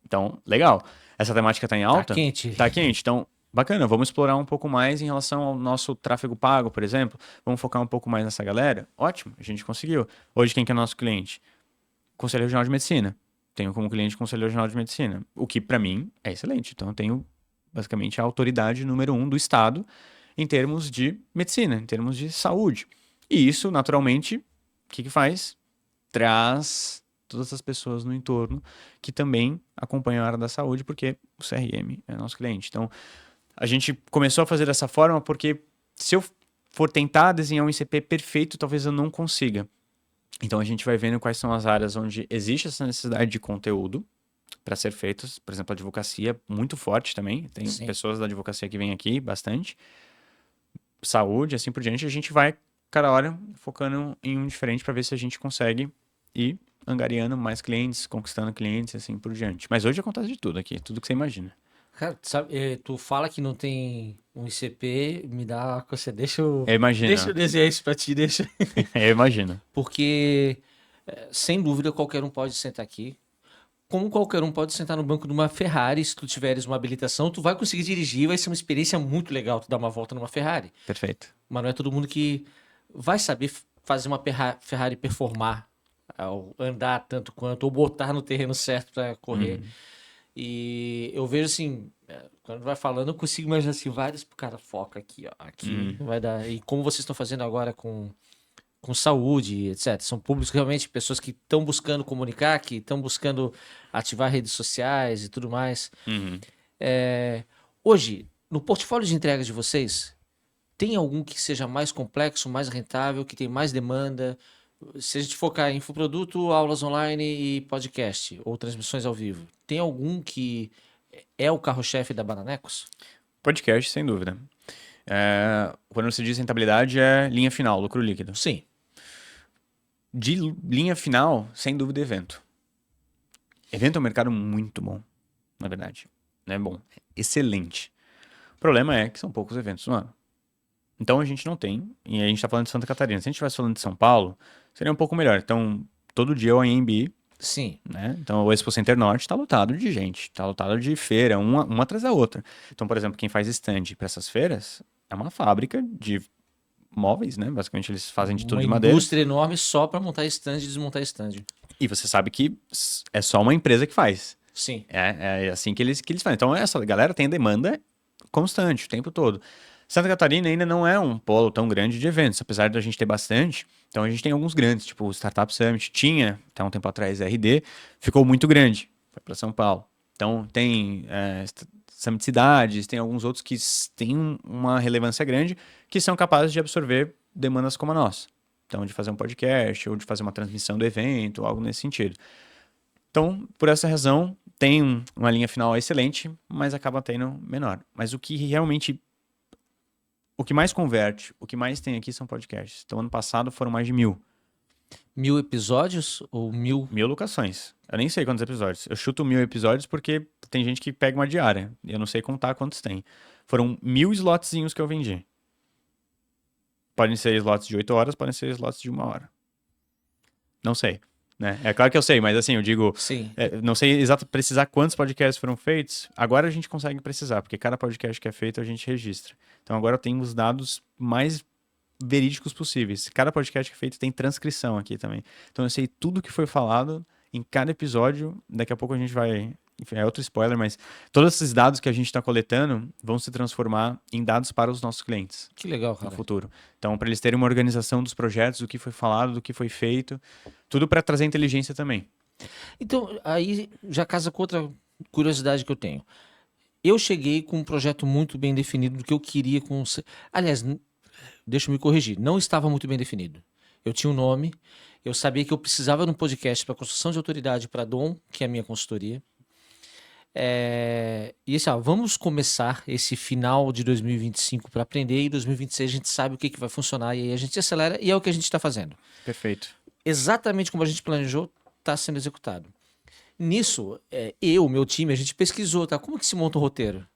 então, legal. Essa temática está em alta? Tá quente. Tá quente, então, bacana, vamos explorar um pouco mais em relação ao nosso tráfego pago, por exemplo. Vamos focar um pouco mais nessa galera? Ótimo, a gente conseguiu. Hoje, quem que é nosso cliente? Conselho Regional de Medicina. Tenho como cliente o Conselho Regional de Medicina, o que para mim é excelente. Então eu tenho basicamente a autoridade número 1 do estado em termos de medicina, em termos de saúde. E isso, naturalmente, o que faz? Traz todas as pessoas no entorno que também acompanham a área da saúde, porque o CRM é nosso cliente. Então a gente começou a fazer dessa forma porque se eu for tentar desenhar um ICP perfeito, talvez eu não consiga. Então a gente vai vendo quais são as áreas onde existe essa necessidade de conteúdo para ser feitos. Por exemplo, a advocacia muito forte também. Tem Sim. pessoas da advocacia que vêm aqui bastante. Saúde, assim por diante. A gente vai, cada hora, focando em um diferente para ver se a gente consegue ir angariando mais clientes, conquistando clientes, assim por diante. Mas hoje acontece de tudo aqui, tudo que você imagina. Cara, sabe, tu fala que não tem um ICP, me dá. Você deixa eu. Eu imagino. Deixa eu desenhar isso pra ti, deixa. Eu imagino. Porque, sem dúvida, qualquer um pode sentar aqui. Como qualquer um pode sentar no banco de uma Ferrari, se tu tiveres uma habilitação, tu vai conseguir dirigir, vai ser uma experiência muito legal tu dar uma volta numa Ferrari. Perfeito. Mas não é todo mundo que vai saber fazer uma Ferrari performar, ao andar tanto quanto, ou botar no terreno certo para correr. E eu vejo assim, quando vai falando, eu consigo imaginar assim, vários pro cara foca aqui, ó, aqui vai dar. E como vocês estão fazendo agora com saúde, etc. São públicos realmente, pessoas que estão buscando comunicar, que estão buscando ativar redes sociais e tudo mais. Hoje, no portfólio de entregas de vocês, tem algum que seja mais complexo, mais rentável, que tem mais demanda? Se a gente focar em infoproduto, aulas online e podcast, ou transmissões ao vivo, tem algum que é o carro-chefe da Bananecos? Podcast, sem dúvida. Quando se diz rentabilidade, é linha final, lucro líquido. Sim. De linha final, sem dúvida, evento. Evento é um mercado muito bom, na verdade. Não é bom, é excelente. O problema é que são poucos eventos no ano. Então a gente não tem, e a gente está falando de Santa Catarina. Se a gente estivesse falando de São Paulo, seria um pouco melhor. Então, todo dia o AMB, Sim. né? Então o Expo Center Norte está lotado de gente, está lotado de feira, uma atrás da outra. Então, por exemplo, quem faz stand para essas feiras é uma fábrica de móveis, né? Basicamente eles fazem de tudo de Uma madeira. indústria enorme só para montar stand e desmontar stand. E você sabe que é só uma empresa que faz. Sim. É assim que eles fazem. Então essa galera tem demanda constante o tempo todo. Santa Catarina ainda não é um polo tão grande de eventos, apesar de a gente ter bastante. Então a gente tem alguns grandes, tipo o Startup Summit, tinha até um tempo atrás RD, ficou muito grande, foi para São Paulo. Então tem Summit Cidades, tem alguns outros que têm uma relevância grande, que são capazes de absorver demandas como a nossa. Então de fazer um podcast, ou de fazer uma transmissão do evento, ou algo nesse sentido. Então, por essa razão, tem uma linha final excelente, mas acaba tendo menor. Mas o que realmente... O que mais converte, o que mais tem aqui são podcasts. Então, ano passado foram mais de 1.000. 1.000 episódios ou 1.000? 1.000 locações. Eu nem sei quantos episódios. Eu chuto 1.000 episódios porque tem gente que pega uma diária. E eu não sei contar quantos tem. Foram 1.000 slotzinhos que eu vendi. Podem ser slots de 8 horas, podem ser slots de 1 hora. Não sei. Né? É claro que eu sei, mas assim, eu digo... Sim. Não sei precisar quantos podcasts foram feitos. Agora a gente consegue precisar, porque cada podcast que é feito a gente registra. Então agora eu tenho os dados mais verídicos possíveis. Cada podcast que é feito tem transcrição aqui também. Então eu sei tudo que foi falado em cada episódio. Daqui a pouco a gente vai... Enfim, é outro spoiler, mas todos esses dados que a gente está coletando vão se transformar em dados para os nossos clientes Que legal, no cara. futuro. Então, para eles terem uma organização dos projetos, do que foi falado, do que foi feito, tudo para trazer inteligência também. Então, aí já casa com outra curiosidade que eu tenho. Eu cheguei com um projeto muito bem definido do que eu queria com... Aliás, deixa eu me corrigir, não estava muito bem definido. Eu tinha um nome, eu sabia que eu precisava de um podcast para construção de autoridade para Dom, que é a minha consultoria. E assim, vamos começar esse final de 2025 para aprender e em 2026 a gente sabe o que vai funcionar e aí a gente acelera e é o que a gente está fazendo. Perfeito. Exatamente como a gente planejou, está sendo executado. Nisso, meu time, a gente pesquisou, tá? Como que se monta um roteiro?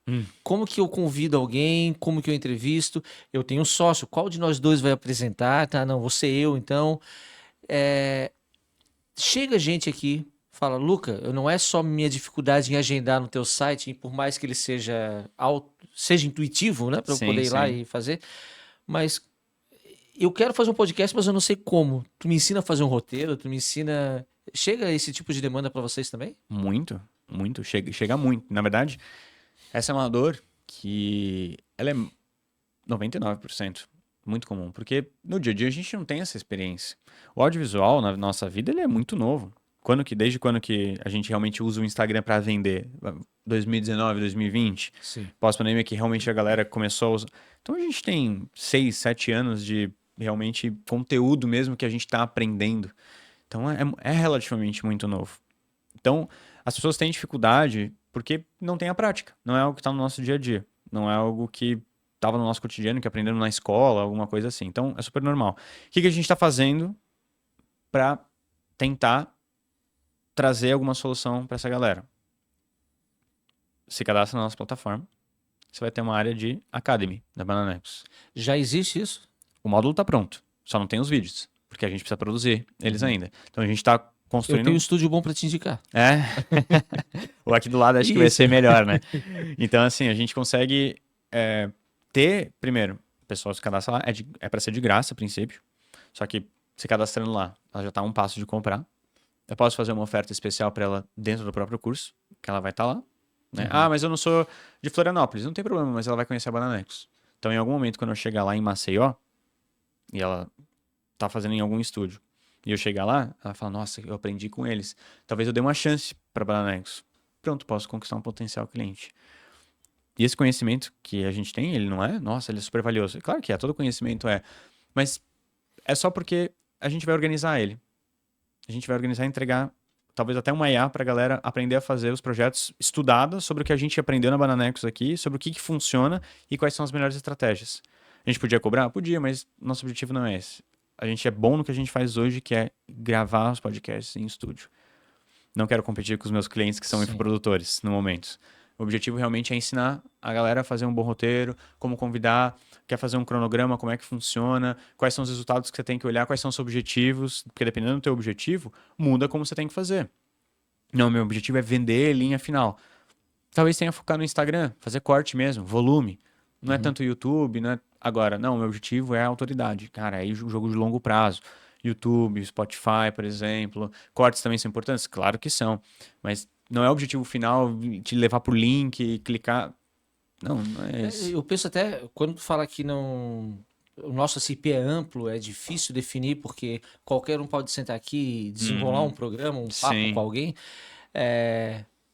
Como que eu convido alguém? Como que eu entrevisto? Eu tenho um sócio, qual de nós dois vai apresentar? Tá, não, vou ser eu, então. Chega gente aqui, fala, Luca, não é só minha dificuldade em agendar no teu site, por mais que ele seja intuitivo, né? Para eu poder ir lá e fazer, mas eu quero fazer um podcast, mas eu não sei como. Tu me ensina a fazer um roteiro, tu me ensina... Chega esse tipo de demanda para vocês também? Muito, muito. Chega muito. Na verdade, essa é uma dor que ela é 99% muito comum, porque no dia a dia a gente não tem essa experiência. O audiovisual na nossa vida ele é muito novo. Desde quando que a gente realmente usa o Instagram para vender? 2019, 2020? Sim. Pós-pandemia que realmente a galera começou a usar. Então a gente tem 6, 7 anos de realmente conteúdo mesmo que a gente está aprendendo. Então é relativamente muito novo. Então as pessoas têm dificuldade porque não tem a prática. Não é algo que está no nosso dia a dia. Não é algo que estava no nosso cotidiano, que aprendendo na escola, alguma coisa assim. Então é super normal. O que a gente está fazendo para tentar trazer alguma solução para essa galera? Se cadastra na nossa plataforma. Você vai ter uma área de Academy da Bananex. Já existe isso? O módulo está pronto. Só não tem os vídeos. Porque a gente precisa produzir eles ainda. Então a gente está construindo... Eu tenho um estúdio bom para te indicar. O aqui do lado acho que vai ser melhor, né? Então, assim, a gente consegue ter, primeiro, o pessoal se cadastra lá, é para ser de graça a princípio. Só que se cadastrando lá, ela já está a um passo de comprar. Eu posso fazer uma oferta especial para ela dentro do próprio curso, que ela vai estar lá. Né? Mas eu não sou de Florianópolis. Não tem problema, mas ela vai conhecer a Bananex. Então, em algum momento, quando eu chegar lá em Maceió, e ela tá fazendo em algum estúdio, e eu chegar lá, ela fala, nossa, eu aprendi com eles. Talvez eu dê uma chance para Bananex. Pronto, posso conquistar um potencial cliente. E esse conhecimento que a gente tem, ele não é, nossa, ele é super valioso. Claro que é, todo conhecimento é. Mas é só porque a gente vai organizar ele. A gente vai organizar e entregar talvez até uma IA para a galera aprender a fazer os projetos estudados sobre o que a gente aprendeu na Bananex aqui, sobre o que funciona e quais são as melhores estratégias. A gente podia cobrar? Podia, mas nosso objetivo não é esse. A gente é bom no que a gente faz hoje, que é gravar os podcasts em estúdio. Não quero competir com os meus clientes que são infoprodutores no momento. O objetivo realmente é ensinar a galera a fazer um bom roteiro, como convidar, quer fazer um cronograma, como é que funciona, quais são os resultados que você tem que olhar, quais são os objetivos, porque dependendo do teu objetivo, muda como você tem que fazer. Não, meu objetivo é vender linha final. Talvez tenha que focar no Instagram, fazer corte mesmo, volume. Não é tanto YouTube, não é... Agora, não, meu objetivo é a autoridade. Cara, aí o jogo de longo prazo. YouTube, Spotify, por exemplo. Cortes também são importantes? Claro que são. Mas não é o objetivo final te levar pro link e clicar. Não é isso. Eu penso até, quando tu fala que não... O nosso CP é amplo, é difícil definir, porque qualquer um pode sentar aqui e desenrolar um programa, um papo com alguém.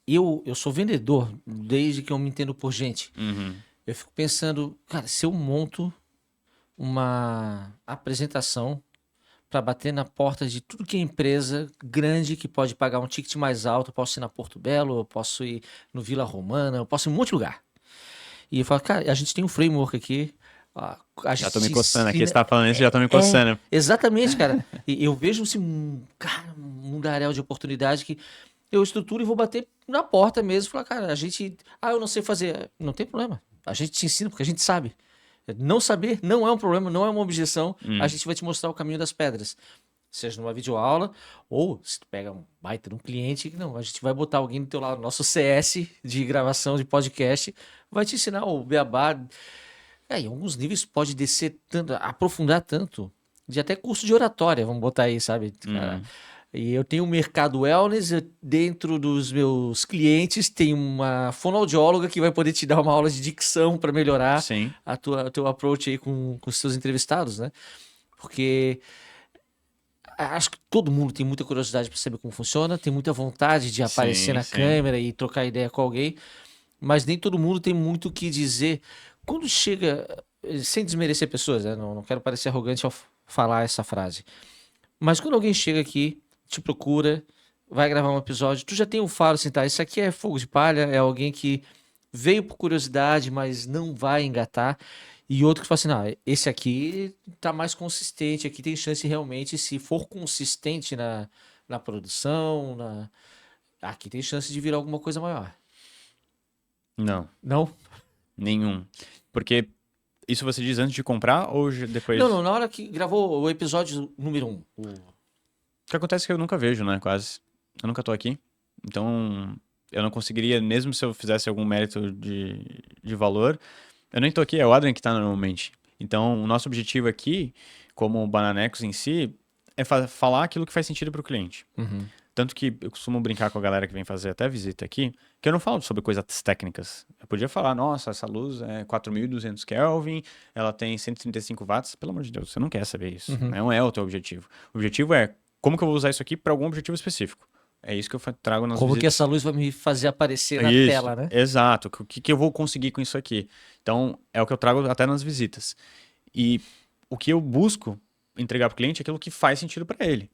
Eu sou vendedor desde que eu me entendo por gente. Eu fico pensando, cara, se eu monto uma apresentação para bater na porta de tudo que é empresa grande que pode pagar um ticket mais alto, eu posso ir na Porto Belo, eu posso ir no Vila Romana, eu posso ir em um monte de lugar. E eu falo, cara, a gente tem um framework aqui. Já tô me coçando aqui, você tá falando isso, já tô me coçando. Exatamente, cara. E eu vejo assim, cara, um mundaréu de oportunidade que eu estruturo e vou bater na porta mesmo. Falar, cara, a gente... eu não sei fazer. Não tem problema. A gente te ensina porque a gente sabe. Não saber não é um problema, não é uma objeção. A gente vai te mostrar o caminho das pedras. Seja numa videoaula, ou se tu pega um baita de um cliente, não, a gente vai botar alguém do teu lado, nosso CS de gravação de podcast, vai te ensinar o beabá Em alguns níveis pode descer tanto, aprofundar tanto, de até curso de oratória, vamos botar aí, sabe? Cara, e eu tenho um mercado wellness, dentro dos meus clientes tem uma fonoaudióloga que vai poder te dar uma aula de dicção para melhorar Sim, o teu approach aí com os seus entrevistados, né? Porque acho que todo mundo tem muita curiosidade para saber como funciona, tem muita vontade de aparecer sim, na sim. câmera e trocar ideia com alguém, mas nem todo mundo tem muito o que dizer. Quando chega, sem desmerecer pessoas, né? Não quero parecer arrogante ao falar essa frase, mas quando alguém chega aqui, te procura, vai gravar um episódio, tu já tem um faro assim, tá? Isso aqui é fogo de palha, é alguém que veio por curiosidade, mas não vai engatar. E outro que fala assim, não, esse aqui tá mais consistente, aqui tem chance realmente, se for consistente na produção, aqui tem chance de virar alguma coisa maior. Não, Não? nenhum. Porque isso você diz antes de comprar ou depois? Não, na hora que gravou o episódio número 1. O que acontece é que eu nunca vejo, né? Quase. Eu nunca tô aqui. Então, eu não conseguiria, mesmo se eu fizesse algum mérito de valor, eu nem tô aqui, é o Adrian que tá normalmente. Então, o nosso objetivo aqui, como o Bananecos em si, é falar aquilo que faz sentido pro cliente. Uhum. Tanto que eu costumo brincar com a galera que vem fazer até visita aqui, que eu não falo sobre coisas técnicas. Eu podia falar, nossa, essa luz é 4.200 Kelvin, ela tem 135 watts. Pelo amor de Deus, você não quer saber isso. Uhum. Não é o teu objetivo. O objetivo é como que eu vou usar isso aqui para algum objetivo específico. É isso que eu trago nas Como que visitas. essa luz vai me fazer aparecer na Isso, tela, né? exato. O que eu vou conseguir com isso aqui? Então, é o que eu trago até nas visitas. E o que eu busco entregar para o cliente é aquilo que faz sentido para ele.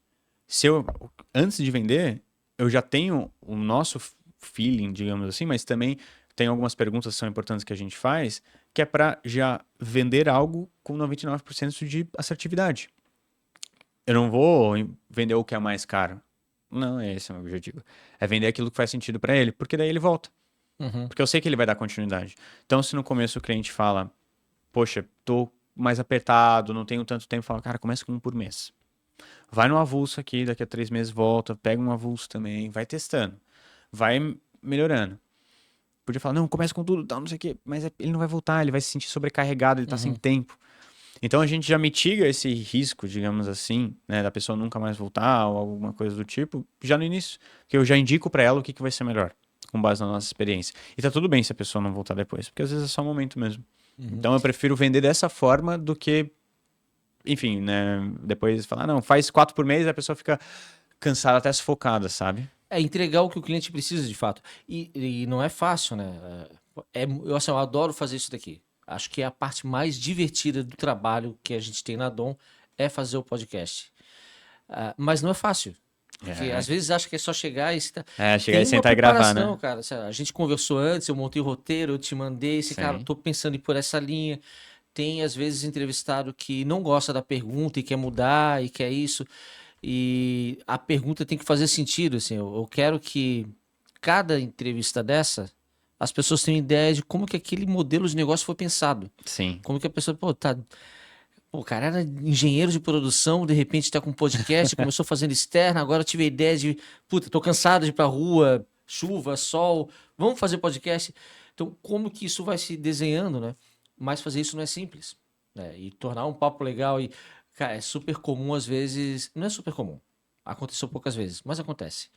Se eu, antes de vender, eu já tenho o nosso feeling, digamos assim, mas também tem algumas perguntas que são importantes que a gente faz, que é para já vender algo com 99% de assertividade. Eu não vou vender o que é mais caro. Não, esse é o meu objetivo. É vender aquilo que faz sentido para ele, porque daí ele volta. Uhum. Porque eu sei que ele vai dar continuidade. Então, se no começo o cliente fala, poxa, tô mais apertado, não tenho tanto tempo, fala, cara, começa com um por mês. Vai no avulso aqui, daqui a 3 meses volta, pega um avulso também, vai testando, vai melhorando. Podia falar, não, começa com tudo, tal, não sei o quê, mas ele não vai voltar, ele vai se sentir sobrecarregado, ele tá sem Uhum. tempo. Então a gente já mitiga esse risco, digamos assim, né, da pessoa nunca mais voltar ou alguma coisa do tipo, já no início, que eu já indico pra ela o que vai ser melhor, com base na nossa experiência. E tá tudo bem se a pessoa não voltar depois, porque às vezes é só um momento mesmo. Uhum. Então eu prefiro vender dessa forma do que, enfim, né, depois falar, não, faz 4 por mês, a pessoa fica cansada, até sufocada, sabe? É entregar o que o cliente precisa de fato. E não é fácil, né? Eu adoro fazer isso daqui. Acho que é a parte mais divertida do trabalho que a gente tem na Dom é fazer o podcast. Mas não é fácil. Porque É, às vezes acha que é só chegar e chegar tem e uma sentar e gravar, preparação, né? cara. A gente conversou antes, eu montei o roteiro, eu te mandei esse cara, Sim. tô pensando em ir por essa linha. Tem às vezes entrevistado que não gosta da pergunta e quer mudar e quer isso. E a pergunta tem que fazer sentido, assim. Eu quero que cada entrevista dessa, as pessoas tenham ideia de como que aquele modelo de negócio foi pensado. Sim. Como que a pessoa, o cara era engenheiro de produção, de repente tá com podcast, começou fazendo externa, agora eu tive a ideia de, puta, tô cansado de ir pra rua, chuva, sol, vamos fazer podcast. Então, como que isso vai se desenhando, né? Mas fazer isso não é simples, né? E tornar um papo legal e, cara, é super comum às vezes, não é super comum, aconteceu poucas vezes, mas acontece.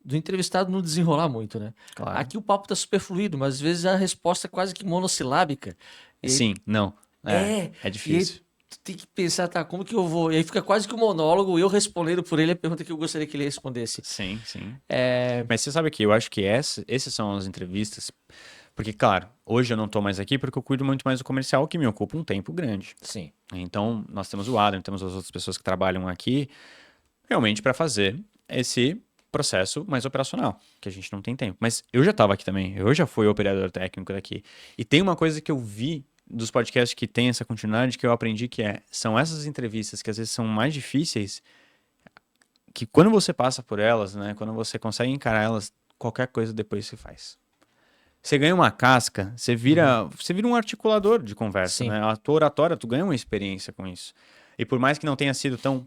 Do entrevistado não desenrolar muito, né? Claro. Aqui o papo tá super fluido, mas às vezes a resposta é quase que monossilábica. E aí, Sim, não. É e aí difícil. tu tem que pensar, tá, como que eu vou? E aí fica quase que um monólogo, eu respondendo por ele a pergunta que eu gostaria que ele respondesse. Sim, sim. É. Mas você sabe que eu acho que essas são as entrevistas. Porque, claro, hoje eu não tô mais aqui porque eu cuido muito mais do comercial, que me ocupa um tempo grande. Sim. Então, nós temos o Adam, temos as outras pessoas que trabalham aqui, realmente para fazer esse processo mais operacional, que a gente não tem tempo. Mas eu já estava aqui também, eu já fui operador técnico daqui. E tem uma coisa que eu vi dos podcasts que tem essa continuidade, que eu aprendi que são essas entrevistas que às vezes são mais difíceis, que quando você passa por elas, né, quando você consegue encarar elas, qualquer coisa depois se faz. Você ganha uma casca, você vira um articulador de conversa, Sim. né? A tua oratória, tu ganha uma experiência com isso. E por mais que não tenha sido tão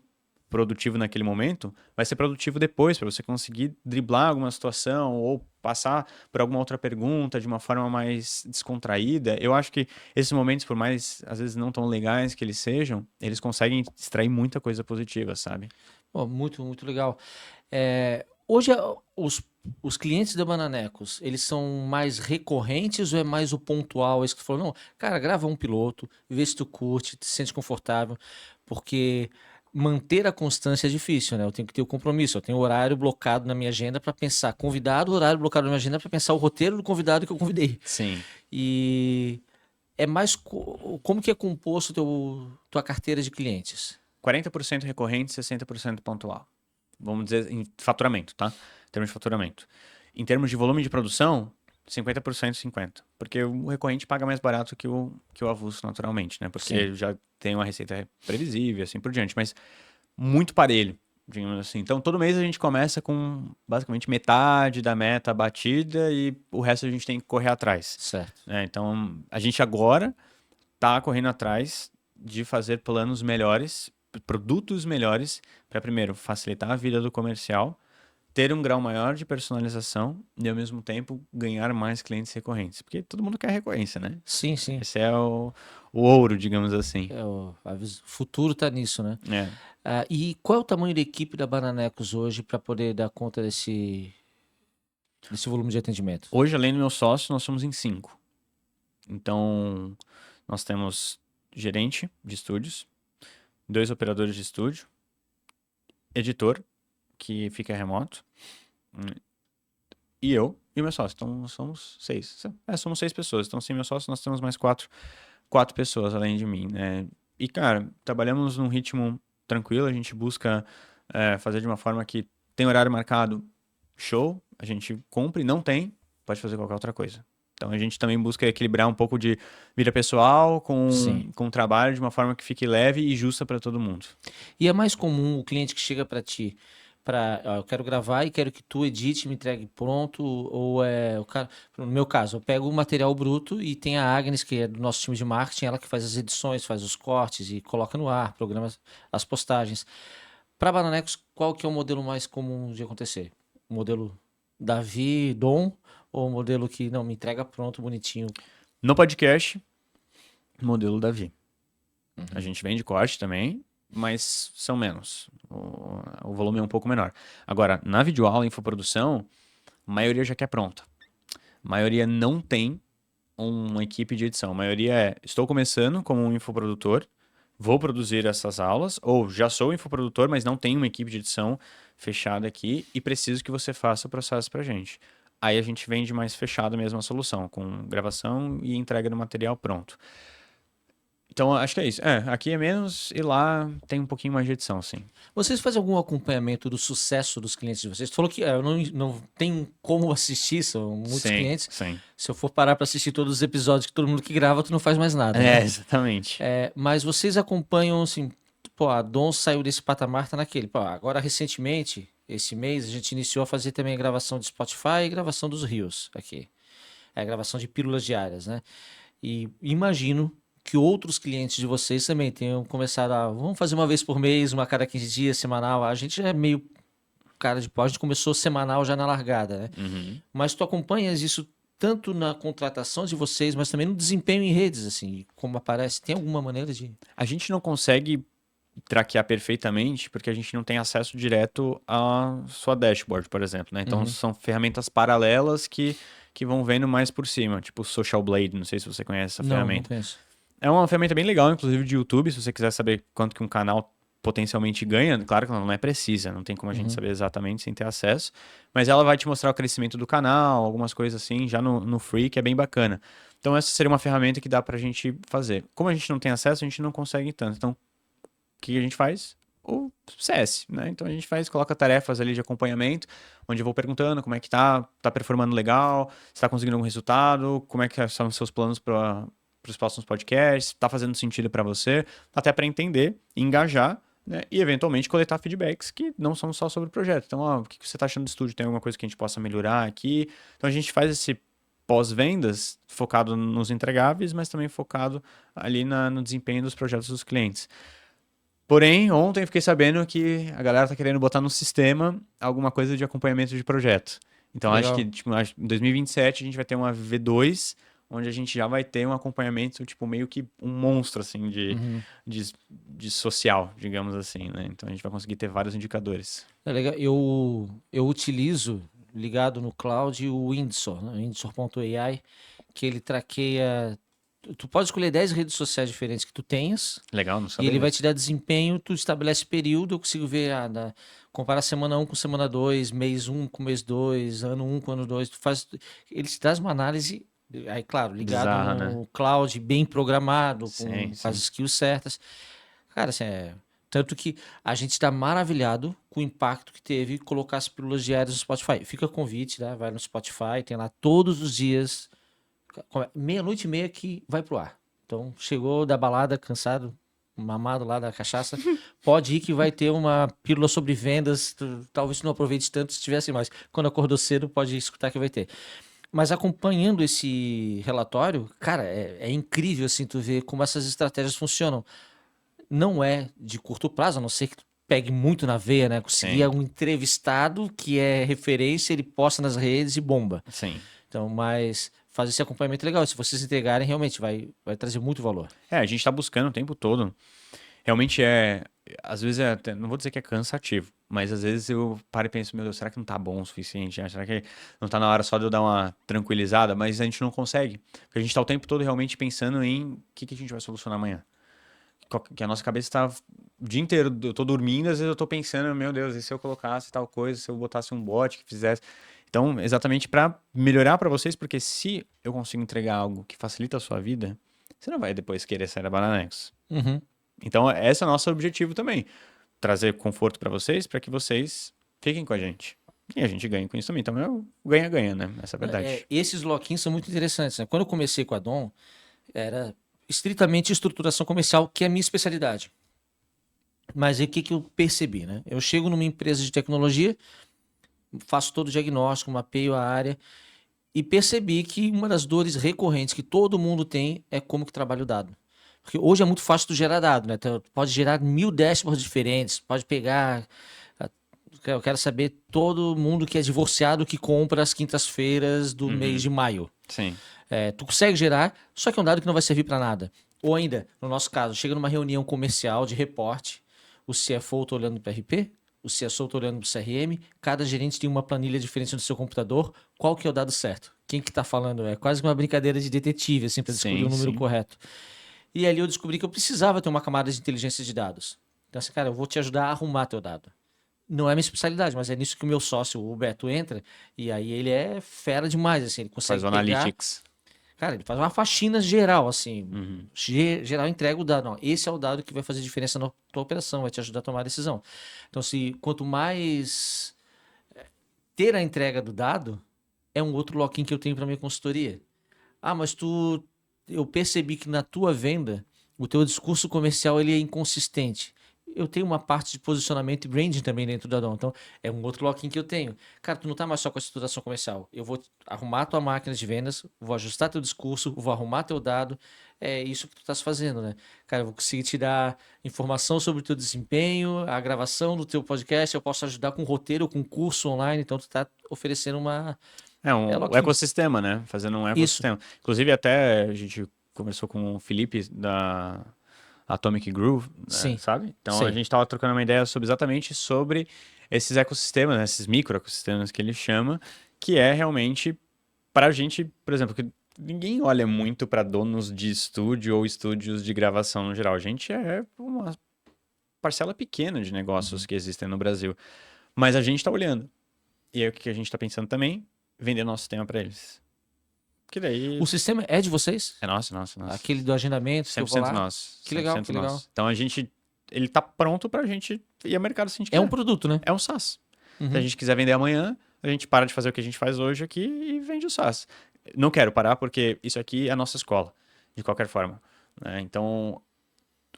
produtivo naquele momento, vai ser produtivo depois, para você conseguir driblar alguma situação ou passar por alguma outra pergunta de uma forma mais descontraída, eu acho que esses momentos, por mais, às vezes, não tão legais que eles sejam, eles conseguem extrair muita coisa positiva, sabe? Pô, muito, muito legal. Hoje, os clientes da Bananecos, eles são mais recorrentes ou é mais o pontual? Esse que tu falou, não, cara, grava um piloto, vê se tu curte, te sente confortável, porque manter a constância é difícil, né? Eu tenho que ter o compromisso, eu tenho horário blocado na minha agenda para pensar convidado, horário blocado na minha agenda para pensar o roteiro do convidado que eu convidei. Sim. E é mais como que é composto tua carteira de clientes? 40% recorrente, 60% pontual. Vamos dizer em faturamento, tá? Em termos de faturamento. Em termos de volume de produção, 50%, 50%. Porque o recorrente paga mais barato que o avulso, naturalmente, né? Porque Sim. já tem uma receita previsível, assim por diante. Mas muito parelho, digamos assim. Então, todo mês a gente começa com basicamente metade da meta batida e o resto a gente tem que correr atrás. Certo. Né? Então, a gente agora tá correndo atrás de fazer planos melhores, produtos melhores, para primeiro facilitar a vida do comercial, ter um grau maior de personalização e ao mesmo tempo ganhar mais clientes recorrentes, porque todo mundo quer recorrência, né? Sim, sim. Esse é o ouro, digamos assim. O futuro está nisso, né? É. E qual é o tamanho da equipe da Bananecos hoje para poder dar conta desse volume de atendimento? Hoje, além do meu sócio, nós somos em 5. Então, nós temos gerente de estúdios, 2 operadores de estúdio, editor, que fica remoto, e eu e meu sócio. Então, nós somos 6. Somos 6 pessoas. Então, sem meu sócio, nós temos mais 4 pessoas além de mim, né? E, cara, trabalhamos num ritmo tranquilo. A gente busca fazer de uma forma que tem horário marcado, show. A gente cumpre. Não tem, pode fazer qualquer outra coisa. Então, a gente também busca equilibrar um pouco de vida pessoal com o trabalho de uma forma que fique leve e justa para todo mundo. E é mais comum o cliente que chega para ti, eu quero gravar e quero que tu edite, me entregue pronto, ou o cara, no meu caso, eu pego o material bruto e tem a Agnes, que é do nosso time de marketing, ela que faz as edições, faz os cortes e coloca no ar, programa as postagens. Para Bananecos, qual que é o modelo mais comum de acontecer? O modelo Davi, Dom, ou o modelo que não me entrega pronto, bonitinho? No podcast, modelo Davi. A gente vende corte também, mas são menos. O volume é um pouco menor. Agora, na videoaula, infoprodução, a maioria já quer pronta. A maioria não tem uma equipe de edição. A maioria estou começando como um infoprodutor, vou produzir essas aulas, ou já sou infoprodutor, mas não tenho uma equipe de edição fechada aqui e preciso que você faça o processo pra gente. Aí a gente vende mais fechado mesmo a solução, com gravação e entrega do material pronto. Então, acho que é isso. Aqui é menos e lá tem um pouquinho mais de edição, sim. Vocês fazem algum acompanhamento do sucesso dos clientes de vocês? Tu falou que eu não tem como assistir, são muitos clientes. Sim. Se eu for parar para assistir todos os episódios que todo mundo que grava, tu não faz mais nada, né? Exatamente. Mas vocês acompanham, assim, pô, a Dom saiu desse patamar, tá naquele. Pô, agora, recentemente, esse mês, a gente iniciou a fazer também a gravação de Spotify e gravação dos Reels aqui. É a gravação de pílulas diárias, né? E imagino que outros clientes de vocês também tenham começado vamos fazer uma vez por mês, uma cada 15 dias, semanal. A gente já é meio cara de pau, a gente começou semanal já na largada, né? Uhum. Mas tu acompanhas isso tanto na contratação de vocês, mas também no desempenho em redes, assim, como aparece. Tem alguma maneira de... A gente não consegue traquear perfeitamente porque a gente não tem acesso direto à sua dashboard, por exemplo, né? Então, são ferramentas paralelas que vão vendo mais por cima, tipo o Social Blade, não sei se você conhece essa ferramenta. Não conheço. É uma ferramenta bem legal, inclusive de YouTube, se você quiser saber quanto que um canal potencialmente ganha. Claro que ela não é precisa, não tem como a gente saber exatamente sem ter acesso, mas ela vai te mostrar o crescimento do canal, algumas coisas assim, já no free, que é bem bacana. Então essa seria uma ferramenta que dá pra gente fazer. Como a gente não tem acesso, a gente não consegue tanto. Então, o que a gente faz? O CS, né? Então a gente coloca tarefas ali de acompanhamento, onde eu vou perguntando como é que tá performando legal, se tá conseguindo algum resultado, como é que são os seus planos para os próximos podcasts, está fazendo sentido para você, até para entender, engajar, né? E eventualmente coletar feedbacks que não são só sobre o projeto. Então, o que você está achando do estúdio? Tem alguma coisa que a gente possa melhorar aqui? Então, a gente faz esse pós-vendas focado nos entregáveis, mas também focado ali no desempenho dos projetos dos clientes. Porém, ontem eu fiquei sabendo que a galera está querendo botar no sistema alguma coisa de acompanhamento de projeto. Então, acho Legal. que tipo, em 2027 a gente vai ter uma V2, onde a gente já vai ter um acompanhamento, tipo, meio que um monstro, assim, Uhum. de social, digamos assim, né? Então, a gente vai conseguir ter vários indicadores. É legal. Eu utilizo, ligado no cloud, o Windsor, né? Windsor.ai, que ele traqueia. Tu pode escolher 10 redes sociais diferentes que tu tenhas, Legal, não e sabia ele vai disso. te dar desempenho, tu estabelece período, eu consigo ver, comparar semana um com semana 2, mês um com mês 2, ano um com ano 2. Tu faz, ele te traz uma análise, aí claro, ligado Bizarra, né? no cloud, bem programado, Sim, com as sim. skills certas. Cara, assim, tanto que a gente está maravilhado com o impacto que teve colocar as pílulas diárias no Spotify. Fica o convite, né? Vai no Spotify, tem lá todos os dias, meia-noite e meia que vai pro ar. Então, chegou da balada, cansado, mamado lá da cachaça, pode ir que vai ter uma pílula sobre vendas. Talvez tu não aproveite tanto se tivesse mais. Quando acordou cedo, pode escutar que vai ter. Mas acompanhando esse relatório, cara, é incrível assim tu ver como essas estratégias funcionam. Não é de curto prazo, a não ser que tu pegue muito na veia, né? Conseguir Sim, um entrevistado que é referência, ele posta nas redes e bomba. sim. Então, mas fazer esse acompanhamento é legal. Se vocês entregarem, realmente vai trazer muito valor. É, a gente tá buscando o tempo todo. Realmente às vezes não vou dizer que é cansativo, mas às vezes eu paro e penso, meu Deus, será que não tá bom o suficiente, né? Será que não tá na hora só de eu dar uma tranquilizada? Mas a gente não consegue, porque a gente tá o tempo todo realmente pensando em o que a gente vai solucionar amanhã. Que a nossa cabeça tá o dia inteiro, eu tô dormindo, às vezes eu tô pensando, meu Deus, e se eu colocasse tal coisa, se eu botasse um bot que fizesse. Então, exatamente para melhorar para vocês, porque se eu consigo entregar algo que facilita a sua vida, você não vai depois querer sair da Bananex. Uhum. Então, esse é o nosso objetivo também. Trazer conforto para que vocês fiquem com a gente. E a gente ganha com isso também. Então, é o ganha-ganha, né? Essa é a verdade. Esses lock-ins são muito interessantes, né? Quando eu comecei com a Dom, era estritamente estruturação comercial, que é a minha especialidade. Mas aí o que, que eu percebi, né? Eu chego numa empresa de tecnologia, faço todo o diagnóstico, mapeio a área e percebi que uma das dores recorrentes que todo mundo tem é como que trabalha o dado. Porque hoje é muito fácil tu gerar dado, né? Tu pode gerar 1000 dashboards diferentes, pode pegar. ah, Eu quero saber todo mundo que é divorciado que compra às quintas-feiras do mês Uhum. de maio. Sim. Tu consegue gerar, só que é um dado que não vai servir para nada. Ou ainda, no nosso caso, chega numa reunião comercial de reporte, o CFO está olhando para o RP, o CSO está olhando para o CRM, cada gerente tem uma planilha diferente no seu computador, qual que é o dado certo? Quem que está falando? É quase uma brincadeira de detetive, assim, para descobrir o Sim, número sim. correto. E ali eu descobri que eu precisava ter uma camada de inteligência de dados. Então, assim, cara, eu vou te ajudar a arrumar teu dado. Não é minha especialidade, mas é nisso que o meu sócio, o Beto, entra, e aí ele é fera demais, assim, ele Faz consegue o pegar. analytics. Cara, ele faz uma faxina geral, assim. Uhum. Geral, entrega o dado. Não, esse é o dado que vai fazer diferença na tua operação, vai te ajudar a tomar a decisão. Então, se quanto mais ter a entrega do dado, é um outro lock-in que eu tenho para minha consultoria. Ah, mas eu percebi que na tua venda, o teu discurso comercial ele é inconsistente. Eu tenho uma parte de posicionamento e branding também dentro da Dom. Então, é um outro lock-in que eu tenho. Cara, tu não tá mais só com a estruturação comercial. Eu vou arrumar a tua máquina de vendas, vou ajustar teu discurso, vou arrumar teu dado. É isso que tu estás fazendo, né? Cara, eu vou conseguir te dar informação sobre o teu desempenho, a gravação do teu podcast, eu posso ajudar com roteiro, com curso online. Então, tu tá oferecendo uma... É É o lock-in. ecossistema, né? Fazendo um Isso. ecossistema. Inclusive, até a gente conversou com o Felipe da Atomic Groove, né? Sim. Sabe? Então, a Sei. gente estava trocando uma ideia sobre exatamente sobre esses ecossistemas, né? Esses microecossistemas que ele chama, que é realmente para a gente, por exemplo, que ninguém olha muito para donos de estúdio ou estúdios de gravação no geral. A gente é uma parcela pequena de negócios Uhum. que existem no Brasil. Mas a gente está olhando. E aí o que a gente está pensando também? Vender nosso sistema para eles. Que daí O sistema é de vocês? é nosso, nosso, nosso. Aquele do agendamento que eu vou 100% lá? nosso. Que legal, 100% que legal. nosso. Então a gente, ele tá pronto pra gente ir ao mercado se a gente É um quiser. produto, né? É um SaaS. Se a Uhum. gente quiser vender amanhã, a gente para de fazer o que a gente faz hoje aqui e vende o SaaS. Não quero parar porque isso aqui é a nossa escola, de qualquer forma, né? Então,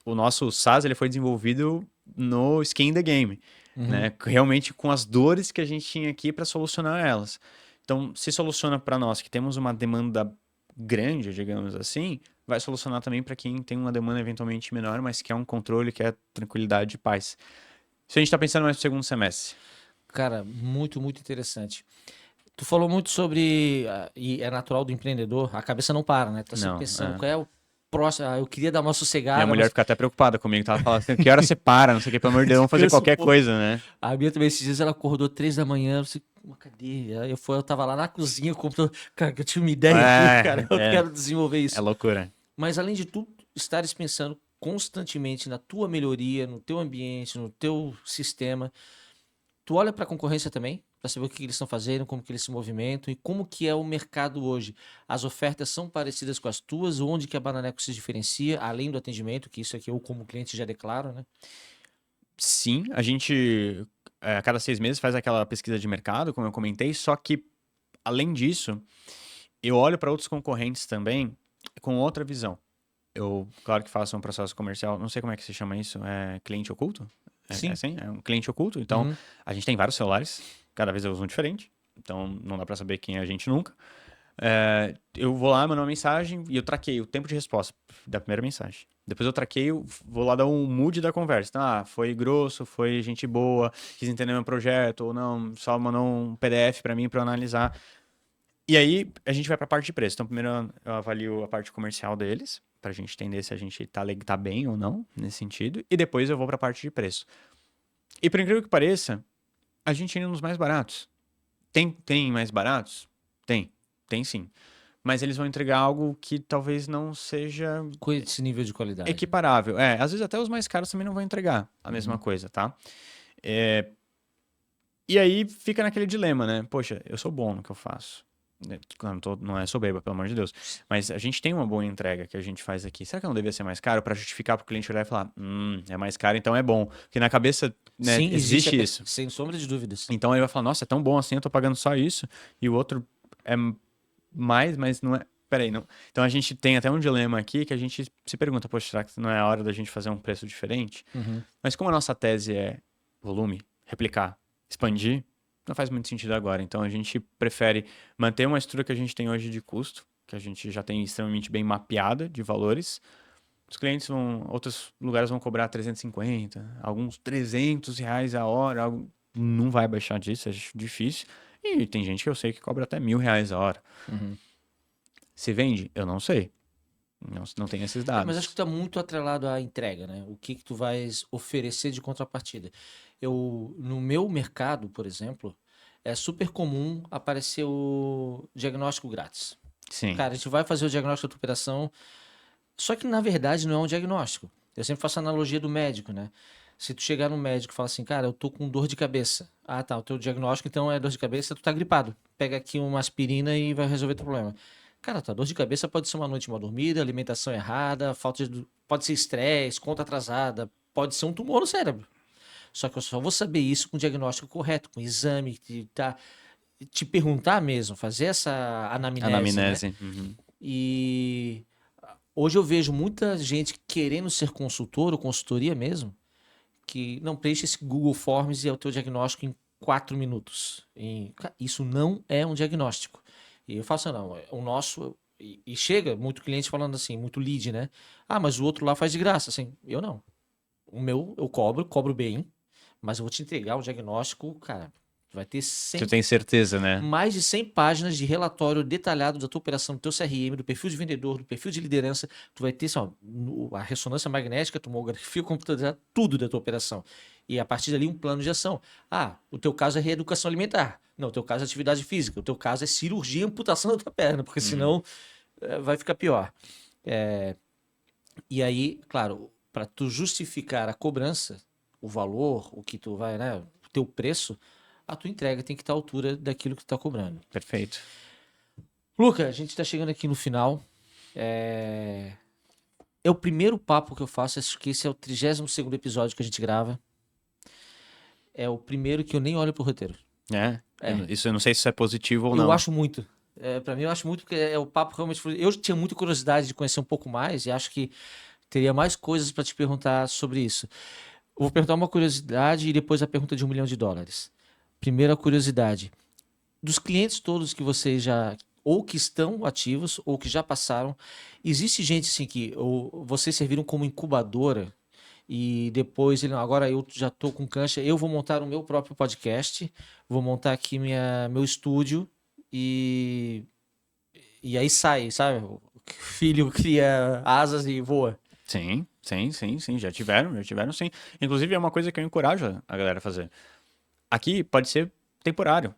o nosso SaaS ele foi desenvolvido no skin in the game, Uhum. né? Realmente com as dores que a gente tinha aqui para solucionar elas. Então, se soluciona para nós que temos uma demanda grande, digamos assim, vai solucionar também para quem tem uma demanda eventualmente menor, mas quer um controle, quer tranquilidade e paz. Se a gente está pensando mais no segundo semestre. Cara, muito, muito interessante. Tu falou muito sobre, e é natural do empreendedor, a cabeça não para, né? Tá sempre Não, pensando é. qual é o próximo. Eu queria dar uma Minha sossegada, mulher mas fica até preocupada comigo, tá? Ela fala assim, que hora você para, não sei o que, pelo amor de Deus, vamos fazer descansa um qualquer pouco. coisa, né? A minha também, esses dias, ela acordou 3 da manhã. Eu disse, "Mas cadê?" Aí eu tava lá na cozinha, o computador. Cara, que eu tinha uma ideia aqui, cara. Eu quero desenvolver É isso. loucura. Mas além de tudo, estares pensando constantemente na tua melhoria, no teu ambiente, no teu sistema. Tu olha para a concorrência também, para saber o que eles estão fazendo, como que eles se movimentam e como que é o mercado hoje. As ofertas são parecidas com as tuas, onde que a Bananeco se diferencia, além do atendimento, que isso aqui eu como cliente já declaro, né? Sim, a gente a cada 6 meses faz aquela pesquisa de mercado, como eu comentei, só que, além disso, eu olho para outros concorrentes também com outra visão. Eu, claro que faço um processo comercial, não sei como é que se chama isso, é cliente oculto? É Sim. assim? É um cliente oculto. Então, Uhum. a gente tem vários celulares, cada vez eu uso um diferente, então não dá para saber quem é a gente nunca. Eu vou lá, mando uma mensagem e eu traqueio o tempo de resposta da primeira mensagem. Depois eu traqueio, vou lá dar um mood da conversa. Então, foi grosso, foi gente boa, quis entender meu projeto, ou não, só mandou um PDF para mim para eu analisar. E aí a gente vai para a parte de preço. Então, primeiro eu avalio a parte comercial deles, para a gente entender se a gente tá bem ou não nesse sentido. E depois eu vou para a parte de preço. E por incrível que pareça, a gente indo nos mais baratos. Tem mais baratos? Tem sim. Mas eles vão entregar algo que talvez não seja Com esse nível de qualidade. equiparável. Às vezes até os mais caros também não vão entregar a mesma Uhum. coisa, tá? É, E aí fica naquele dilema, né? Poxa, eu sou bom no que eu faço. Não é soberba, pelo amor de Deus. Mas a gente tem uma boa entrega que a gente faz aqui. Será que não devia ser mais caro para justificar para o cliente olhar e falar, é mais caro, então é bom? Porque na cabeça, né, Sim, existe, existe isso. sem sombra de dúvidas. Então ele vai falar, nossa, é tão bom assim, eu tô pagando só isso. E o outro é mais, mas não é. Peraí, não. Então a gente tem até um dilema aqui que a gente se pergunta, poxa, será que não é a hora da gente fazer um preço diferente? Uhum. Mas como a nossa tese é volume, replicar, expandir, não faz muito sentido agora. Então a gente prefere manter uma estrutura que a gente tem hoje de custo, que a gente já tem extremamente bem mapeada de valores. Os clientes outros lugares vão cobrar 350, alguns R$ 300 a hora, não vai baixar disso, é difícil. E tem gente que eu sei que cobra até R$ 1.000 a hora. Uhum. Se vende? Eu não sei. Não tenho esses Mas acho que dados. está muito atrelado à entrega, né? O que que tu vais oferecer de contrapartida. No meu mercado, por exemplo, é super comum aparecer o diagnóstico grátis. Sim. Cara, a gente vai fazer o diagnóstico da tua operação, só que na verdade não é um diagnóstico. Eu sempre faço a analogia do médico, né? Se tu chegar no médico e falar assim, cara, eu tô com dor de cabeça. Ah, tá, o teu diagnóstico então é dor de cabeça, tu tá gripado. Pega aqui uma aspirina e vai resolver teu problema. Cara, tua dor de cabeça pode ser uma noite mal dormida, alimentação errada, pode ser estresse, conta atrasada, pode ser um tumor no cérebro. Só que eu só vou saber isso com o diagnóstico correto, com exame, te perguntar mesmo, fazer essa anamnese, né? Anamnese. Uhum. E hoje eu vejo muita gente querendo ser consultor ou consultoria mesmo, que não preenche esse Google Forms e é o teu diagnóstico em 4 minutos. Isso não é um diagnóstico. E eu faço, não, o nosso. E chega muito cliente falando assim, muito lead, né? Ah, mas o outro lá faz de graça. Assim, eu não. O meu eu cobro bem, mas eu vou te entregar um diagnóstico, cara. Vai ter Tu 100 tem certeza, né? mais de 100 páginas de relatório detalhado da tua operação, do teu CRM, do perfil de vendedor, do perfil de liderança. Tu vai ter assim, ó, a ressonância magnética, a tomografia computadorizada, tudo da tua operação. E a partir dali, um plano de ação. Ah, o teu caso é reeducação alimentar. Não, o teu caso é atividade física. O teu caso é cirurgia e amputação da tua perna, porque senão vai ficar pior. E aí, claro, para tu justificar a cobrança, o valor, o que tu vai, né, o teu preço, a tua entrega tem que estar à altura daquilo que tu está cobrando. Perfeito. Luca, a gente está chegando aqui no final. É o primeiro papo que eu faço, acho que esse é o 32º episódio que a gente grava. É o primeiro que eu nem olho pro roteiro. Isso eu não sei se isso é positivo ou Eu não. acho muito. Para mim, eu acho muito porque é o papo realmente. Eu tinha muita curiosidade de conhecer um pouco mais e acho que teria mais coisas para te perguntar sobre isso. Eu vou perguntar uma curiosidade e depois a pergunta de US$ 1 milhão. Primeira curiosidade. Dos clientes todos que vocês já ou que estão ativos ou que já passaram, existe gente assim que ou vocês serviram como incubadora e depois ele, agora eu já estou com cancha, eu vou montar o meu próprio podcast, vou montar aqui meu estúdio e aí sai, sabe? O filho cria asas e voa. Sim, já tiveram sim. Inclusive é uma coisa que eu encorajo a galera a fazer. Aqui pode ser temporário,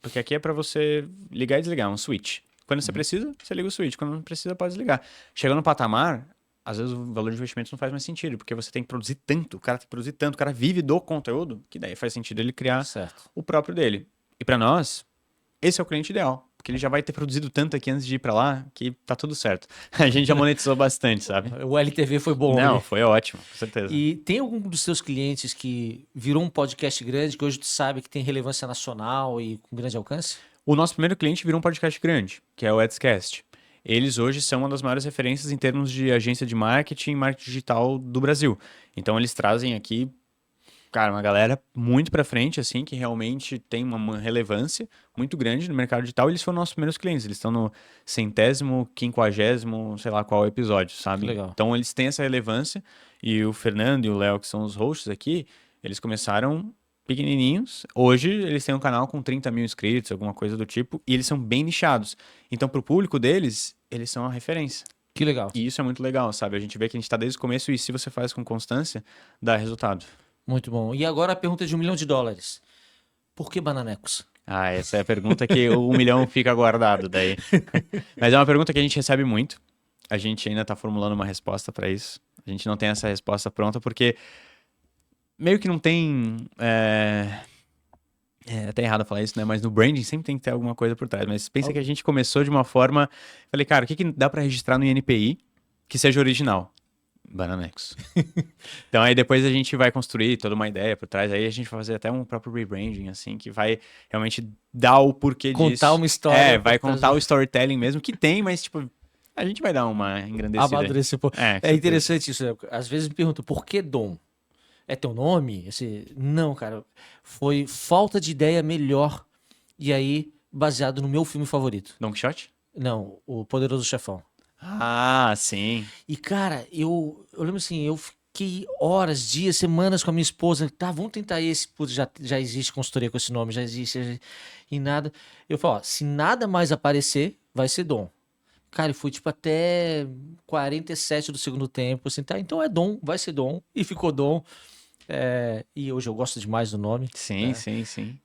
porque aqui é pra você ligar e desligar, um switch. Quando você precisa, você liga o switch, quando não precisa, pode desligar. Chegando no patamar, às vezes o valor de investimento não faz mais sentido, porque você tem que produzir tanto, o cara tem que produzir tanto, o cara vive do conteúdo, que daí faz sentido ele criar Certo. o próprio dele. E pra nós, esse é o cliente ideal. Porque ele já vai ter produzido tanto aqui antes de ir pra lá, que tá tudo certo. A gente já monetizou bastante, sabe? O LTV foi bom, Não, né? foi ótimo, com certeza. E tem algum dos seus clientes que virou um podcast grande, que hoje tu sabe que tem relevância nacional e com grande alcance? O nosso primeiro cliente virou um podcast grande, que é o Adscast. Eles hoje são uma das maiores referências em termos de agência de marketing e marketing digital do Brasil. Então eles trazem aqui, cara, uma galera muito pra frente, assim, que realmente tem uma relevância muito grande no mercado digital. E eles foram nossos primeiros clientes. Eles estão no 100º, 50º, sei lá qual episódio, sabe? Que legal. Então eles têm essa relevância. E o Fernando e o Léo, que são os hosts aqui, eles começaram pequenininhos. Hoje eles têm um canal com 30 mil inscritos, alguma coisa do tipo. E eles são bem nichados. Então pro público deles, eles são a referência. Que legal. E isso é muito legal, sabe? A gente vê que a gente tá desde o começo e se você faz com constância, dá resultado. Muito bom. E agora a pergunta de $1 milhão. Por que Bananecos? Ah, essa é a pergunta que o 1 milhão fica guardado daí. Mas é uma pergunta que a gente recebe muito. A gente ainda tá formulando uma resposta para isso. A gente não tem essa resposta pronta porque meio que não tem... É até errado falar isso, né? Mas no branding sempre tem que ter alguma coisa por trás. Mas pensa que a gente começou de uma forma... Falei, cara, o que dá para registrar no INPI que seja original? Bananecos. Então aí depois a gente vai construir toda uma ideia por trás, aí a gente vai fazer até um próprio rebranding, assim, que vai realmente dar o porquê disso. Contar uma história. Vai contar o storytelling mesmo, que tem, mas tipo, a gente vai dar uma engrandecida. Amadurecer. Com É certeza. interessante isso. Às vezes me perguntam, por que Dom? É teu nome? Não, cara. Foi falta de ideia melhor. E aí, baseado no meu filme favorito. Don Quixote? Não, O Poderoso Chefão. Ah, sim. E, cara, eu lembro assim, eu fiquei horas, dias, semanas com a minha esposa. Tá, vamos tentar esse. Putz, já existe consultoria com esse nome, já existe. E nada. Eu falo, ó, se nada mais aparecer, vai ser Dom. Cara, e foi tipo até 47 do segundo tempo, assim, tá? Então é Dom, vai ser Dom. E ficou Dom. E hoje eu gosto demais do nome. Sim, sim, sim.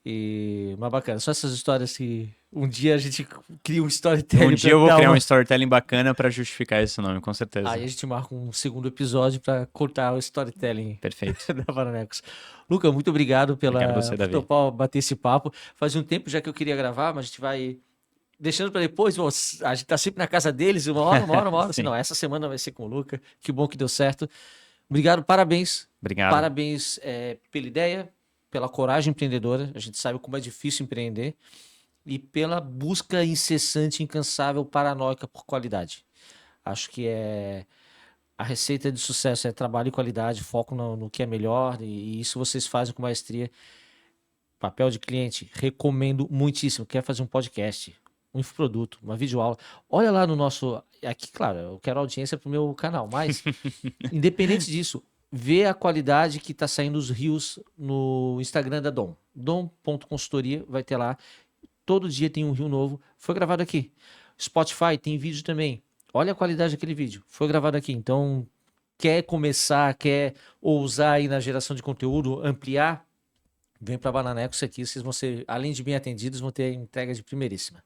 Mas bacana, só essas histórias que um dia a gente cria um storytelling. Um dia eu vou criar um storytelling bacana pra justificar esse nome, com certeza. Aí a gente marca um segundo episódio pra cortar o storytelling. Perfeito. Da Bananecos. Luca, muito obrigado por topar bater esse papo. Fazia um tempo já que eu queria gravar, mas a gente vai deixando pra depois. A gente tá sempre na casa deles, uma hora. Assim, não, essa semana vai ser com o Luca. Que bom que deu certo. Obrigado, parabéns. Obrigado. Parabéns pela ideia, pela coragem empreendedora. A gente sabe como é difícil empreender. E pela busca incessante, incansável, paranoica por qualidade. Acho que a receita de sucesso é trabalho e qualidade, foco no que é melhor. E isso vocês fazem com maestria. Papel de cliente, recomendo muitíssimo. Quer fazer um podcast, um infoproduto, uma videoaula? Olha lá no nosso... Aqui, claro, eu quero audiência pro meu canal, mas independente disso, vê a qualidade que tá saindo os reels no Instagram da Dom. Dom.consultoria, vai ter lá. Todo dia tem um reel novo. Foi gravado aqui. Spotify tem vídeo também. Olha a qualidade daquele vídeo. Foi gravado aqui. Então, quer começar, quer ousar aí na geração de conteúdo, ampliar, vem para Bananecos aqui. Vocês vão ser, além de bem atendidos, vão ter entrega de primeiríssima.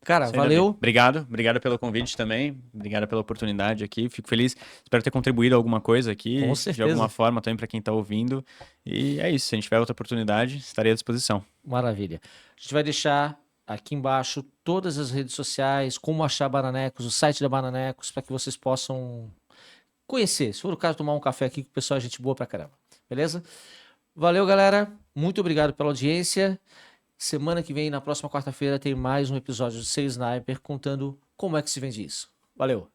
Cara, valeu. Obrigado pelo convite também. Obrigado pela oportunidade aqui. Fico feliz. Espero ter contribuído alguma coisa aqui. Com de certeza. alguma forma também para quem está ouvindo. E é isso. Se a gente tiver outra oportunidade, estarei à disposição. Maravilha. A gente vai deixar aqui embaixo todas as redes sociais, como achar Bananecos, o site da Bananecos, para que vocês possam conhecer. Se for o caso, tomar um café aqui com o pessoal, gente boa pra caramba. Beleza? Valeu, galera. Muito obrigado pela audiência. Semana que vem, na próxima quarta-feira, tem mais um episódio do Sales Sniper contando como é que se vende isso. Valeu!